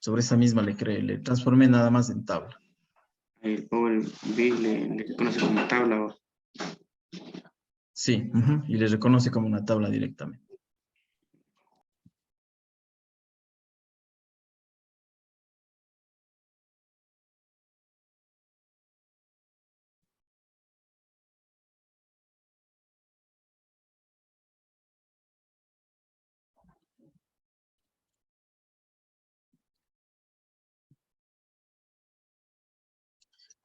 Sobre esa misma le creé, le transformé nada más en tabla. El Power BI le reconoce como tabla. Sí, y le reconoce como una tabla directamente.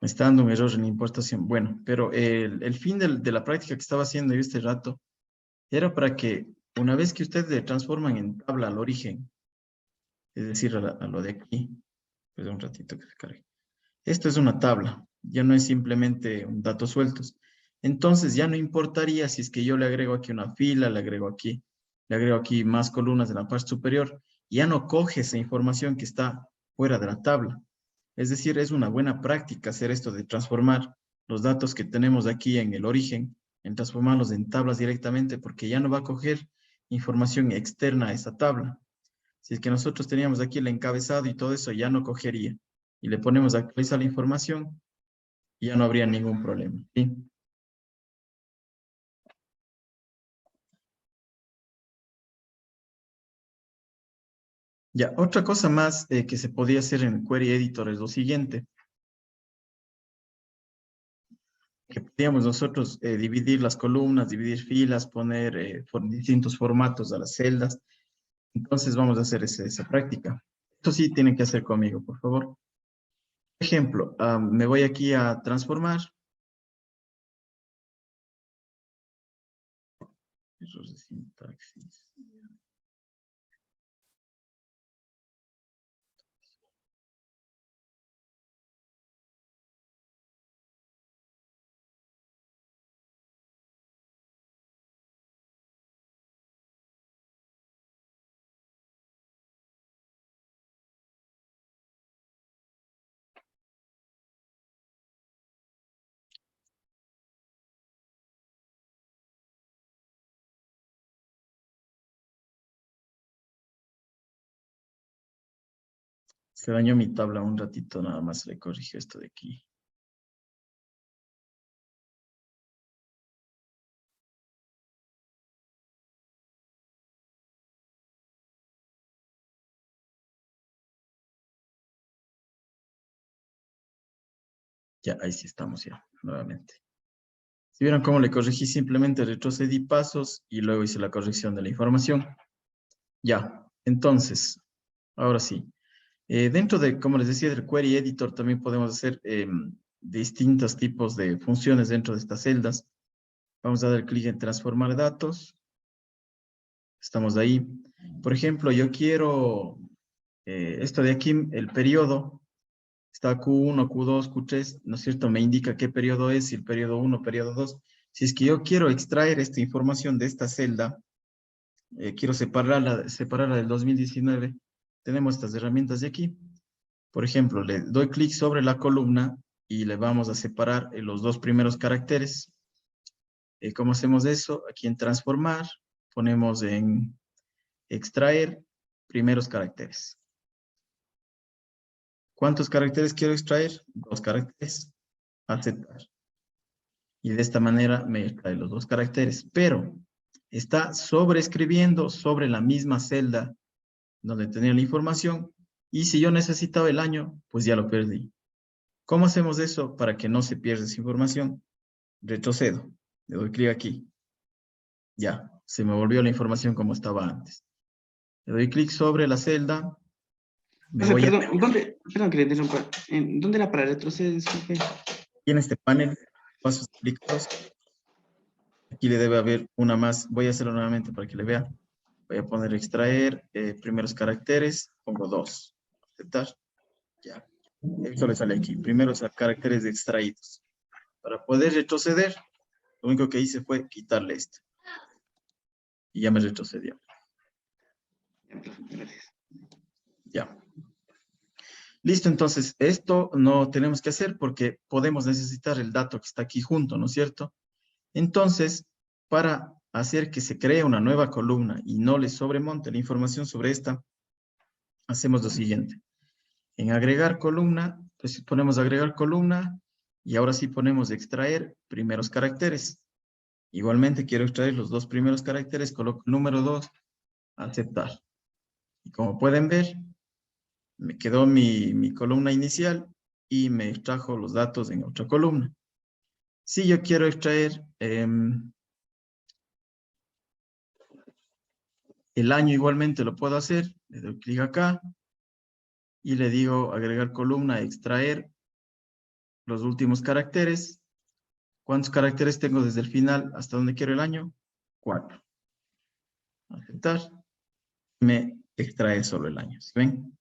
Me está dando un error en la importación. Bueno, pero el fin de la práctica que estaba haciendo yo este rato era para que una vez que ustedes le transforman en tabla al origen, es decir, a lo de aquí, pues un ratito que se cargue. Esto es una tabla, ya no es simplemente un datos sueltos. Entonces ya no importaría si es que yo le agrego aquí una fila, le agrego aquí más columnas en la parte superior, ya no coge esa información que está fuera de la tabla. Es decir, es una buena práctica hacer esto de transformar los datos que tenemos aquí en el origen, en transformarlos en tablas directamente, porque ya no va a coger información externa a esa tabla. Si es que nosotros teníamos aquí el encabezado y todo eso, ya no cogería. Y le ponemos a actualizar la información, y ya no habría ningún problema. ¿Sí? Ya, otra cosa más que se podía hacer en el Query Editor es lo siguiente. Que podíamos nosotros dividir las columnas, dividir filas, poner distintos formatos a las celdas. Entonces vamos a hacer esa práctica. Esto sí tienen que hacer conmigo, por favor. Ejemplo, me voy aquí a transformar. Error de sintaxis. Se dañó mi tabla un ratito, nada más le corrijo esto de aquí. Ya, ahí sí estamos ya, nuevamente. Si vieron cómo le corregí, simplemente retrocedí pasos y luego hice la corrección de la información. Ya, entonces, ahora sí. Dentro de, como les decía, del Query Editor también podemos hacer distintos tipos de funciones dentro de estas celdas. Vamos a dar clic en transformar datos. Estamos ahí. Por ejemplo, yo quiero esto de aquí, el periodo. Está Q1, Q2, Q3, ¿no es cierto? Me indica qué periodo es, si el periodo 1, periodo 2. Si es que yo quiero extraer esta información de esta celda, quiero separarla del 2019, tenemos estas herramientas de aquí. Por ejemplo, le doy clic sobre la columna y le vamos a separar los dos primeros caracteres. ¿Cómo hacemos eso? Aquí en transformar, ponemos en extraer primeros caracteres. ¿Cuántos caracteres quiero extraer? 2 caracteres. Aceptar. Y de esta manera me extrae los 2 caracteres. Pero está sobreescribiendo sobre la misma celda donde tenía la información. Y si yo necesitaba el año, pues ya lo perdí. ¿Cómo hacemos eso para que no se pierda esa información? Retrocedo. Le doy clic aquí. Ya, se me volvió la información como estaba antes. Le doy clic sobre la celda. Me voy Perdón, perdón que le interrumpa. ¿Dónde era para retroceder? Disculpe. aquí en este panel, pasos explicados. Aquí le debe haber una más. Voy a hacerlo nuevamente para que le vea. Voy a poner extraer primeros caracteres. Pongo 2. Aceptar. Ya. Esto le sale aquí. Primeros caracteres extraídos. Para poder retroceder, lo único que hice fue quitarle esto. Y ya me retrocedió. Gracias. Ya. Listo, entonces, esto no tenemos que hacer porque podemos necesitar el dato que está aquí junto, ¿no es cierto? Entonces, para hacer que se cree una nueva columna y no le sobremonte la información sobre esta, hacemos lo siguiente. En agregar columna, pues ponemos agregar columna y ahora sí ponemos extraer primeros caracteres. Igualmente quiero extraer los 2 primeros caracteres, coloco el número 2, aceptar. Y como pueden ver, me quedó mi columna inicial y me extrajo los datos en otra columna. Si yo quiero extraer el año, igualmente lo puedo hacer. Le doy clic acá y le digo agregar columna, extraer los últimos caracteres. ¿Cuántos caracteres tengo desde el final hasta donde quiero el año? 4. Aceptar. Me extrae solo el año. ¿Sí ven?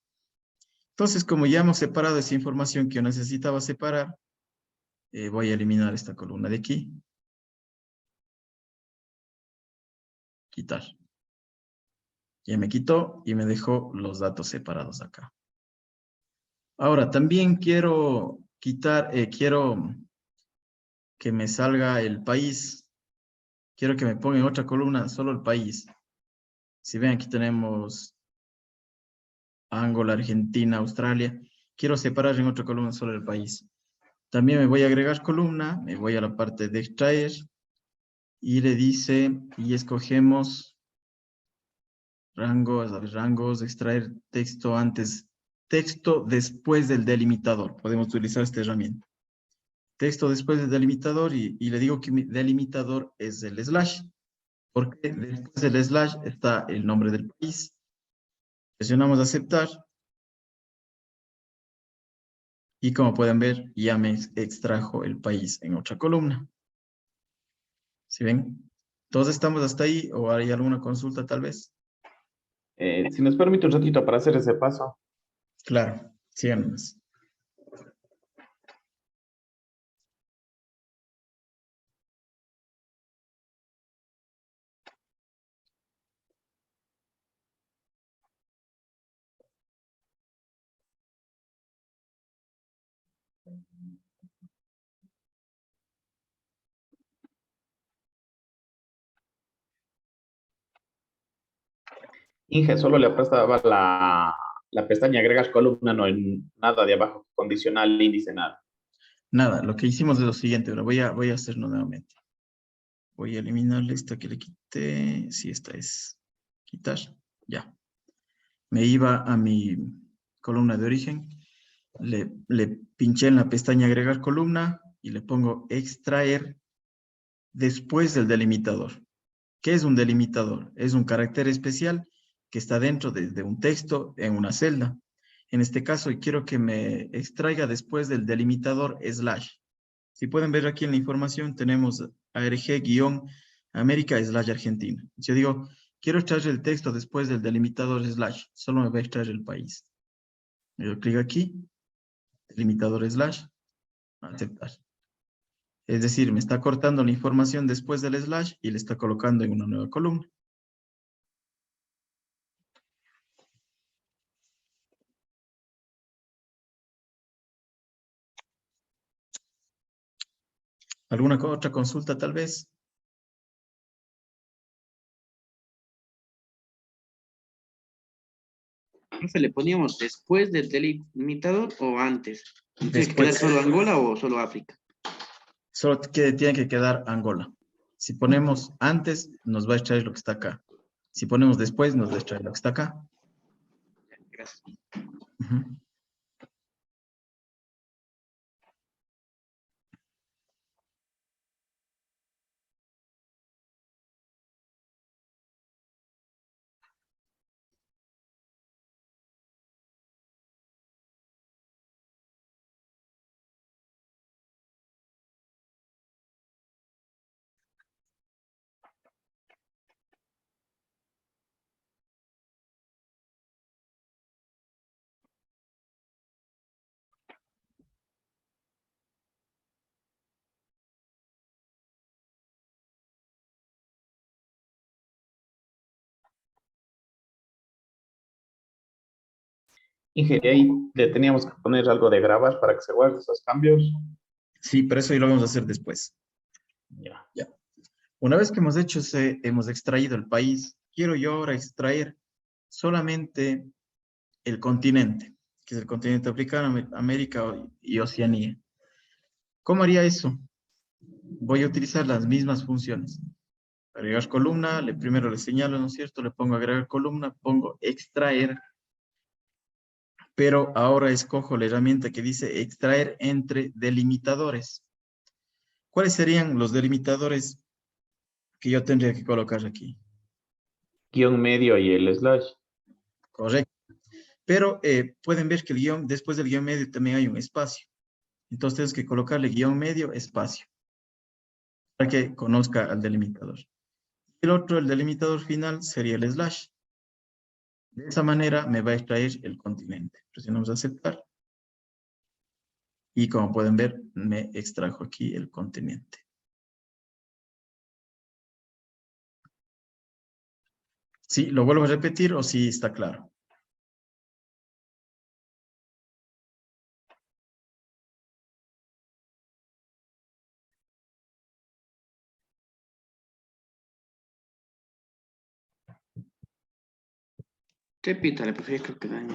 Entonces, como ya hemos separado esa información que yo necesitaba separar, voy a eliminar esta columna de aquí. Quitar. Ya me quitó y me dejó los datos separados acá. Ahora, también quiero quitar, quiero que me salga el país. Quiero que me ponga en otra columna solo el país. Si ven, aquí tenemos Angola, Argentina, Australia. Quiero separar en otra columna solo el país. También me voy a agregar columna, me voy a la parte de extraer y le dice, y escogemos rangos, extraer texto antes, texto después del delimitador. Podemos utilizar esta herramienta. Texto después del delimitador y le digo que mi delimitador es el slash, porque después del slash está el nombre del país. Presionamos aceptar Y como pueden ver, ya me extrajo el país en otra columna. ¿Sí ven? ¿Todos estamos hasta ahí o hay alguna consulta tal vez? Si nos permite un ratito para hacer ese paso. Claro, síganos. Inge, solo le prestaba la pestaña agregar columna, no en nada de abajo, condicional, índice, nada. Nada, lo que hicimos es lo siguiente, ahora voy a hacerlo nuevamente. Voy a eliminarle esta que le quité. Sí, esta es quitar. Ya. Me iba a mi columna de origen. Le pinché en la pestaña agregar columna y le pongo extraer después del delimitador. ¿Qué es un delimitador? Es un carácter especial que está dentro de un texto en una celda. En este caso, quiero que me extraiga después del delimitador slash. Si pueden ver aquí en la información, tenemos ARG-América/Argentina. Si yo digo, quiero extraer el texto después del delimitador slash, solo me va a extraer el país. Yo clic aquí, delimitador slash, aceptar. Es decir, me está cortando la información después del slash y le está colocando en una nueva columna. ¿Alguna otra consulta tal vez? Profe, ¿le poníamos después del delimitador o antes? ¿Tiene que quedar Después. solo Angola o solo África? Solo tiene que quedar Angola. Si ponemos antes, nos va a extraer lo que está acá. Si ponemos después, nos va a extraer lo que está acá. Gracias. Ujú. Inge, ahí le teníamos que poner algo de grabar para que se guarde esos cambios. Sí, pero eso lo vamos a hacer después. Ya. Ya. Una vez que hemos hecho hemos extraído el país, quiero yo ahora extraer solamente el continente, que es el continente africano, América y Oceanía. ¿Cómo haría eso? Voy a utilizar las mismas funciones. Agregar columna, primero le señalo, ¿no es cierto? Le pongo agregar columna, pongo extraer, pero ahora escojo la herramienta que dice extraer entre delimitadores. ¿Cuáles serían los delimitadores que yo tendría que colocar aquí? Guión medio y el slash. Correcto. Pero pueden ver que el guión, después del guión medio también hay un espacio. Entonces tenemos que colocarle guión medio, espacio, para que conozca al delimitador. El otro, el delimitador final, sería el slash. De esa manera me va a extraer el continente. Presionamos aceptar. Y como pueden ver, me extrajo aquí el continente. ¿Sí? ¿Lo vuelvo a repetir o sí está claro? Repítale, profe, creo que daño.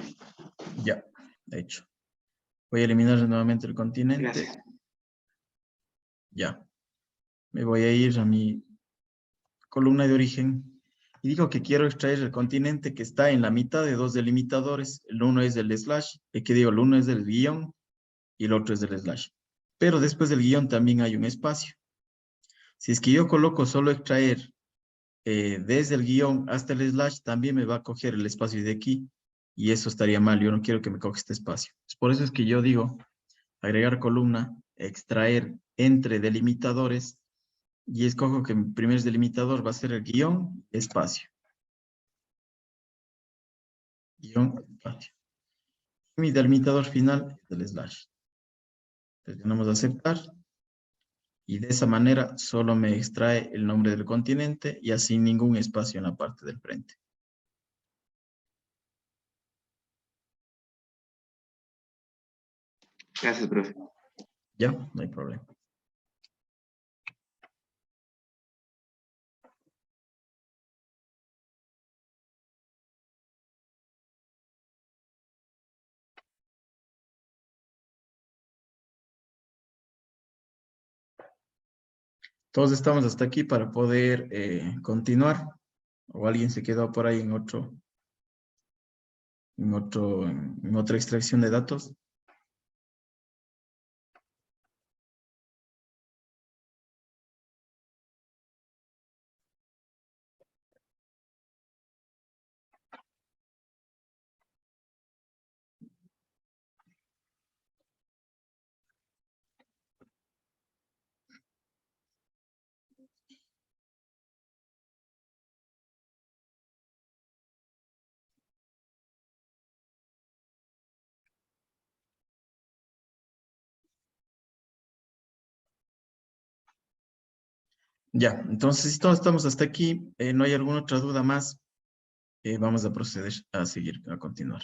Ya, de hecho. Voy a eliminar nuevamente el continente. Gracias. Ya. Me voy a ir a mi columna de origen y digo que quiero extraer el continente que está en la mitad de dos delimitadores. El uno es del slash, el uno es del guión y el otro es del slash. Pero después del guión también hay un espacio. Si es que yo coloco solo extraer desde el guión hasta el slash, también me va a coger el espacio de aquí y eso estaría mal. Yo no quiero que me coja este espacio. Por eso es que yo digo agregar columna, extraer entre delimitadores, y escojo que mi primer delimitador va a ser el guión, espacio. Guión, espacio. Mi delimitador final es el slash. Presionamos aceptar. Y de esa manera solo me extrae el nombre del continente y así ningún espacio en la parte del frente. Gracias, profe. Ya, no hay problema. Todos estamos hasta aquí para poder continuar. O alguien se quedó por ahí en otra extracción de datos. Ya, entonces si todos estamos hasta aquí, no hay alguna otra duda más, vamos a proceder a seguir, a continuar.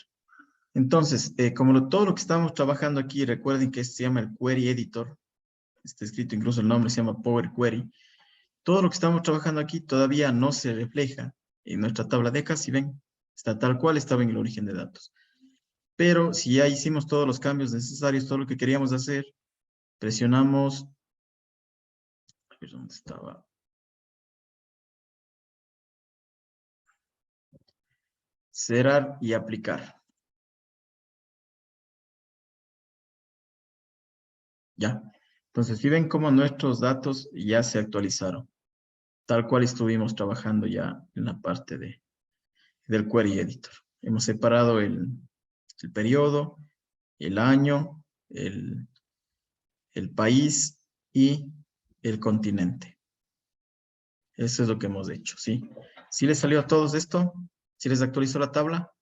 Entonces, todo lo que estamos trabajando aquí, recuerden que se llama el Query Editor, está escrito incluso el nombre, se llama Power Query. Todo lo que estamos trabajando aquí todavía no se refleja en nuestra tabla de ECA, si ven, está tal cual estaba en el origen de datos. Pero si ya hicimos todos los cambios necesarios, todo lo que queríamos hacer, presionamos, a ver dónde estaba. Cerrar y aplicar. Ya. Entonces, si ven cómo nuestros datos ya se actualizaron, tal cual estuvimos trabajando ya en la parte del Query Editor. Hemos separado el periodo, el año, el país y el continente. Eso es lo que hemos hecho, ¿sí? ¿Sí les salió a todos esto? ¿Sí les actualizó la tabla?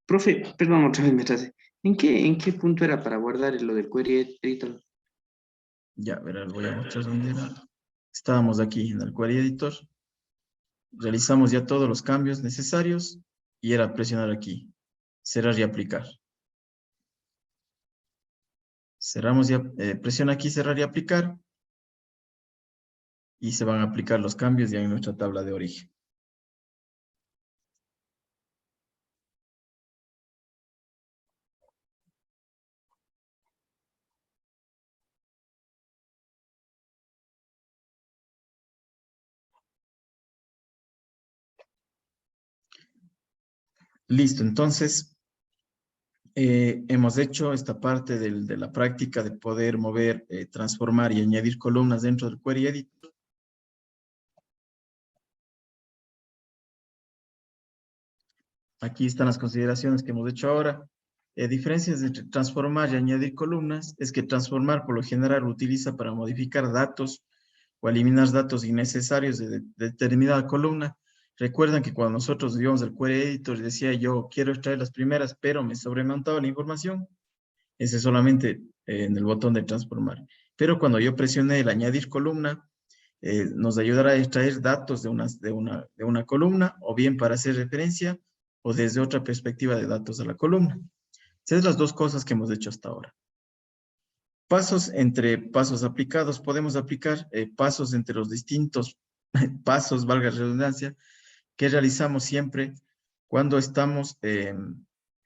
Profe, perdón, otra vez me atrasé. ¿En qué punto era para guardar lo del Query Editor? Ya, verás, voy a mostrar dónde era. Estábamos aquí en el Query Editor. Realizamos ya todos los cambios necesarios y era presionar aquí. Cerrar y aplicar. Cerramos ya, presiona aquí, cerrar y aplicar. Y se van a aplicar los cambios ya en nuestra tabla de origen. Listo, entonces hemos hecho esta parte de la práctica de poder mover, transformar y añadir columnas dentro del Query Editor. Aquí están las consideraciones que hemos hecho ahora. Diferencias entre transformar y añadir columnas es que transformar por lo general utiliza para modificar datos o eliminar datos innecesarios de determinada columna. Recuerdan que cuando nosotros íbamos al Query Editor decía yo quiero extraer las primeras, pero me sobremontaba la información. Ese es solamente en el botón de transformar. Pero cuando yo presioné el añadir columna, nos ayudará a extraer datos de una columna, o bien para hacer referencia, o desde otra perspectiva de datos a la columna. Esas son las dos cosas que hemos hecho hasta ahora. Pasos entre pasos aplicados. Podemos aplicar pasos entre los distintos pasos, valga la redundancia, que realizamos siempre cuando estamos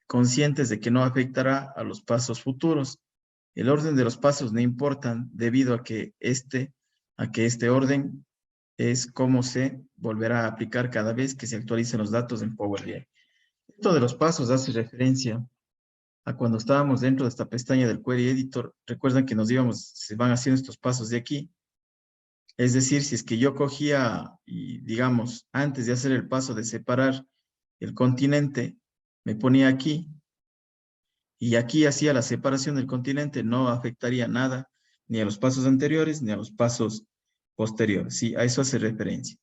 conscientes de que no afectará a los pasos futuros. El orden de los pasos no importan debido a que este orden es cómo se volverá a aplicar cada vez que se actualicen los datos en Power BI. Esto de los pasos hace referencia a cuando estábamos dentro de esta pestaña del Query Editor. Recuerdan que se van haciendo estos pasos de aquí. Es decir, si es que yo cogía y, digamos, antes de hacer el paso de separar el continente, me ponía aquí, Y aquí hacía la separación del continente, no afectaría nada, ni a los pasos anteriores, ni a los pasos posteriores. Sí, a eso hace referencia.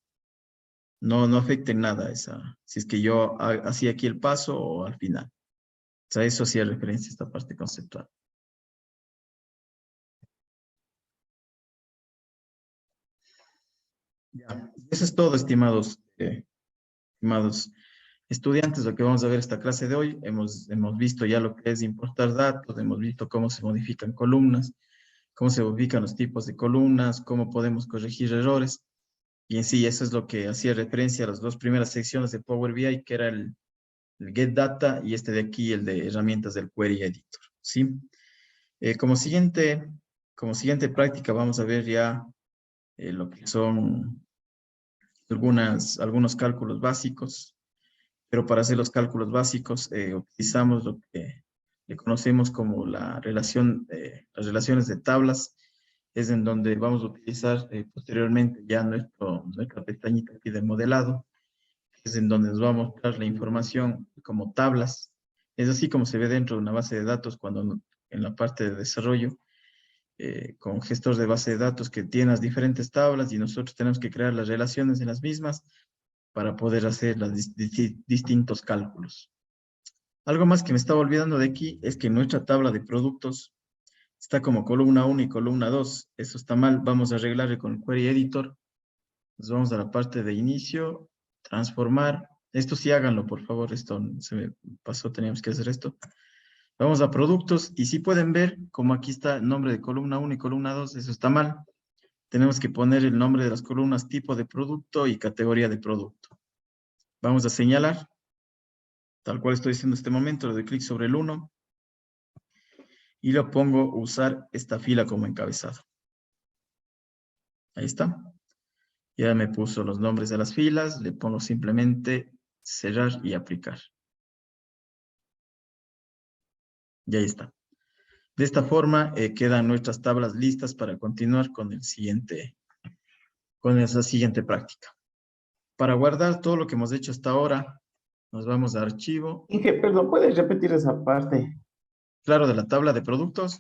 No, no afecte en nada esa, si es que yo hacía aquí el paso o al final. O sea, eso hacía referencia a esta parte conceptual. Ya, eso es todo, estimados estudiantes, lo que vamos a ver esta clase de hoy. Hemos visto ya lo que es importar datos, hemos visto cómo se modifican columnas, cómo se ubican los tipos de columnas, cómo podemos corregir errores. Y en sí, eso es lo que hacía referencia a las dos primeras secciones de Power BI, que era el Get Data y este de aquí, el de herramientas del Query Editor. ¿Sí? Como siguiente práctica, vamos a ver ya lo que son algunos cálculos básicos, pero para hacer los cálculos básicos utilizamos lo que le conocemos como las relaciones de tablas, es en donde vamos a utilizar posteriormente ya nuestra pestañita aquí de modelado, es en donde nos va a mostrar la información como tablas, es así como se ve dentro de una base de datos cuando en la parte de desarrollo, con gestor de base de datos que tiene las diferentes tablas y nosotros tenemos que crear las relaciones en las mismas para poder hacer los distintos cálculos. Algo más que me estaba olvidando de aquí es que nuestra tabla de productos está como columna 1 y columna 2. Eso está mal, vamos a arreglarlo con el Query Editor. Nos vamos a la parte de inicio, transformar. Esto sí háganlo, por favor, esto se me pasó, teníamos que hacer esto. Vamos a productos y si pueden ver, como aquí está el nombre de columna 1 y columna 2, eso está mal. Tenemos que poner el nombre de las columnas, tipo de producto y categoría de producto. Vamos a señalar, tal cual estoy haciendo en este momento, le doy clic sobre el 1 y lo pongo usar esta fila como encabezado. Ahí está. Ya me puso los nombres de las filas, le pongo simplemente cerrar y aplicar. Y ahí está. De esta forma quedan nuestras tablas listas para continuar con esa siguiente práctica. Para guardar todo lo que hemos hecho hasta ahora, nos vamos a archivo. Inge, perdón, ¿puedes repetir esa parte? Claro, de la tabla de productos.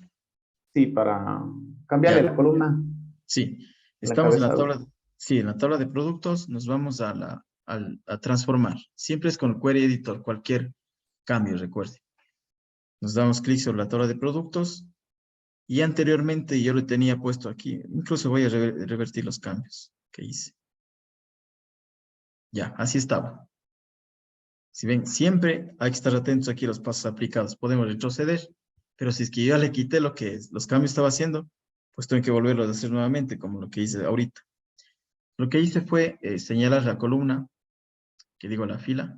Sí, para cambiarle Ya, la columna, sí. el Estamos en la encabezado. tabla, sí, en la tabla de productos nos vamos a transformar. Siempre es con el Query Editor, cualquier cambio, recuerde. Nos damos clic sobre la tabla de productos y anteriormente yo lo tenía puesto aquí. Incluso voy a revertir los cambios que hice. Ya, así estaba. Si ven, siempre hay que estar atentos aquí a los pasos aplicados. Podemos retroceder, pero si es que yo ya le quité los cambios que estaba haciendo, pues tengo que volverlo a hacer nuevamente, como lo que hice ahorita. Lo que hice fue señalar la columna, que digo la fila,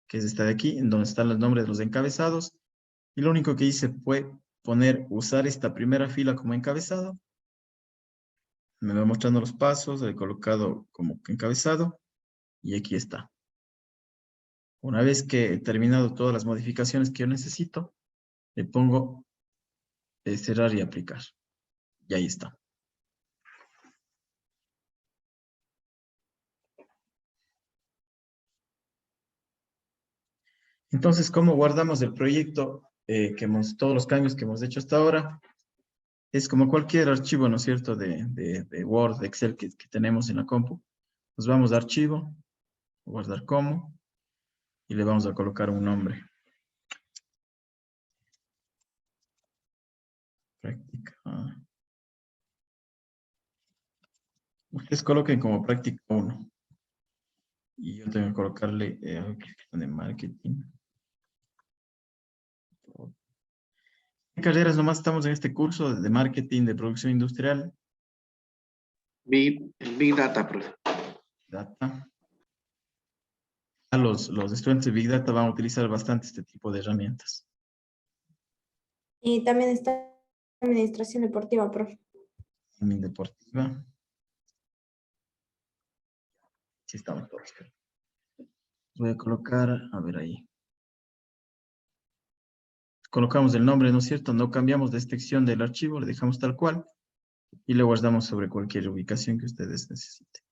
que es esta de aquí, en donde están los nombres de los encabezados, y lo único que hice fue usar esta primera fila como encabezado. Me va mostrando los pasos, he colocado como encabezado, y aquí está. Una vez que he terminado todas las modificaciones que yo necesito, le pongo cerrar y aplicar. Y ahí está. Entonces, ¿cómo guardamos el proyecto todos los cambios que hemos hecho hasta ahora? Es como cualquier archivo, ¿no es cierto?, de Word, de Excel que tenemos en la compu. Nos vamos a archivo, guardar como, y le vamos a colocar un nombre. Práctica. Ustedes coloquen como práctica 1. Y yo tengo que colocarle de marketing. ¿Qué carreras nomás estamos en este curso de marketing de producción industrial? Big Data, profe. Data. Los estudiantes de Big Data van a utilizar bastante este tipo de herramientas. Y también está administración deportiva, profe. También deportiva. Sí, estamos todos. Voy a colocar, a ver ahí. Colocamos el nombre, ¿no es cierto? No cambiamos de extensión del archivo, le dejamos tal cual y le guardamos sobre cualquier ubicación que ustedes necesiten.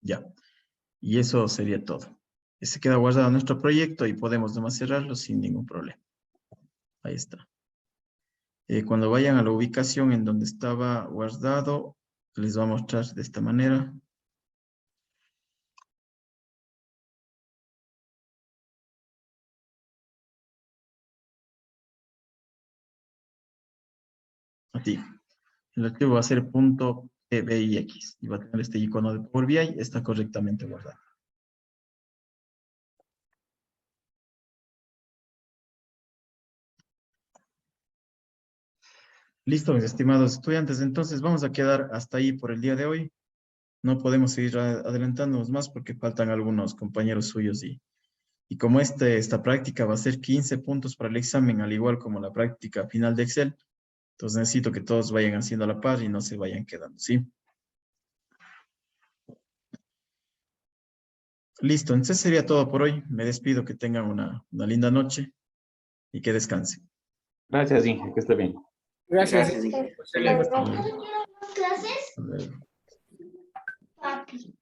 Ya. Y eso sería todo. Se queda guardado nuestro proyecto y podemos nomás cerrarlo sin ningún problema. Ahí está. Cuando vayan a la ubicación en donde estaba guardado, les voy a mostrar de esta manera. Aquí. El archivo va a ser .pbix y va a tener este icono de Power BI, está correctamente guardado. Listo, mis estimados estudiantes, entonces vamos a quedar hasta ahí por el día de hoy. No podemos seguir adelantándonos más porque faltan algunos compañeros suyos y como esta práctica va a ser 15 puntos para el examen, al igual como la práctica final de Excel, entonces necesito que todos vayan haciendo a la par y no se vayan quedando, ¿sí? Listo, entonces sería todo por hoy. Me despido, que tengan una linda noche y que descansen. Gracias, Inge, que esté bien. Gracias. Gracias, Inge. Excelente. Hasta luego. Papi.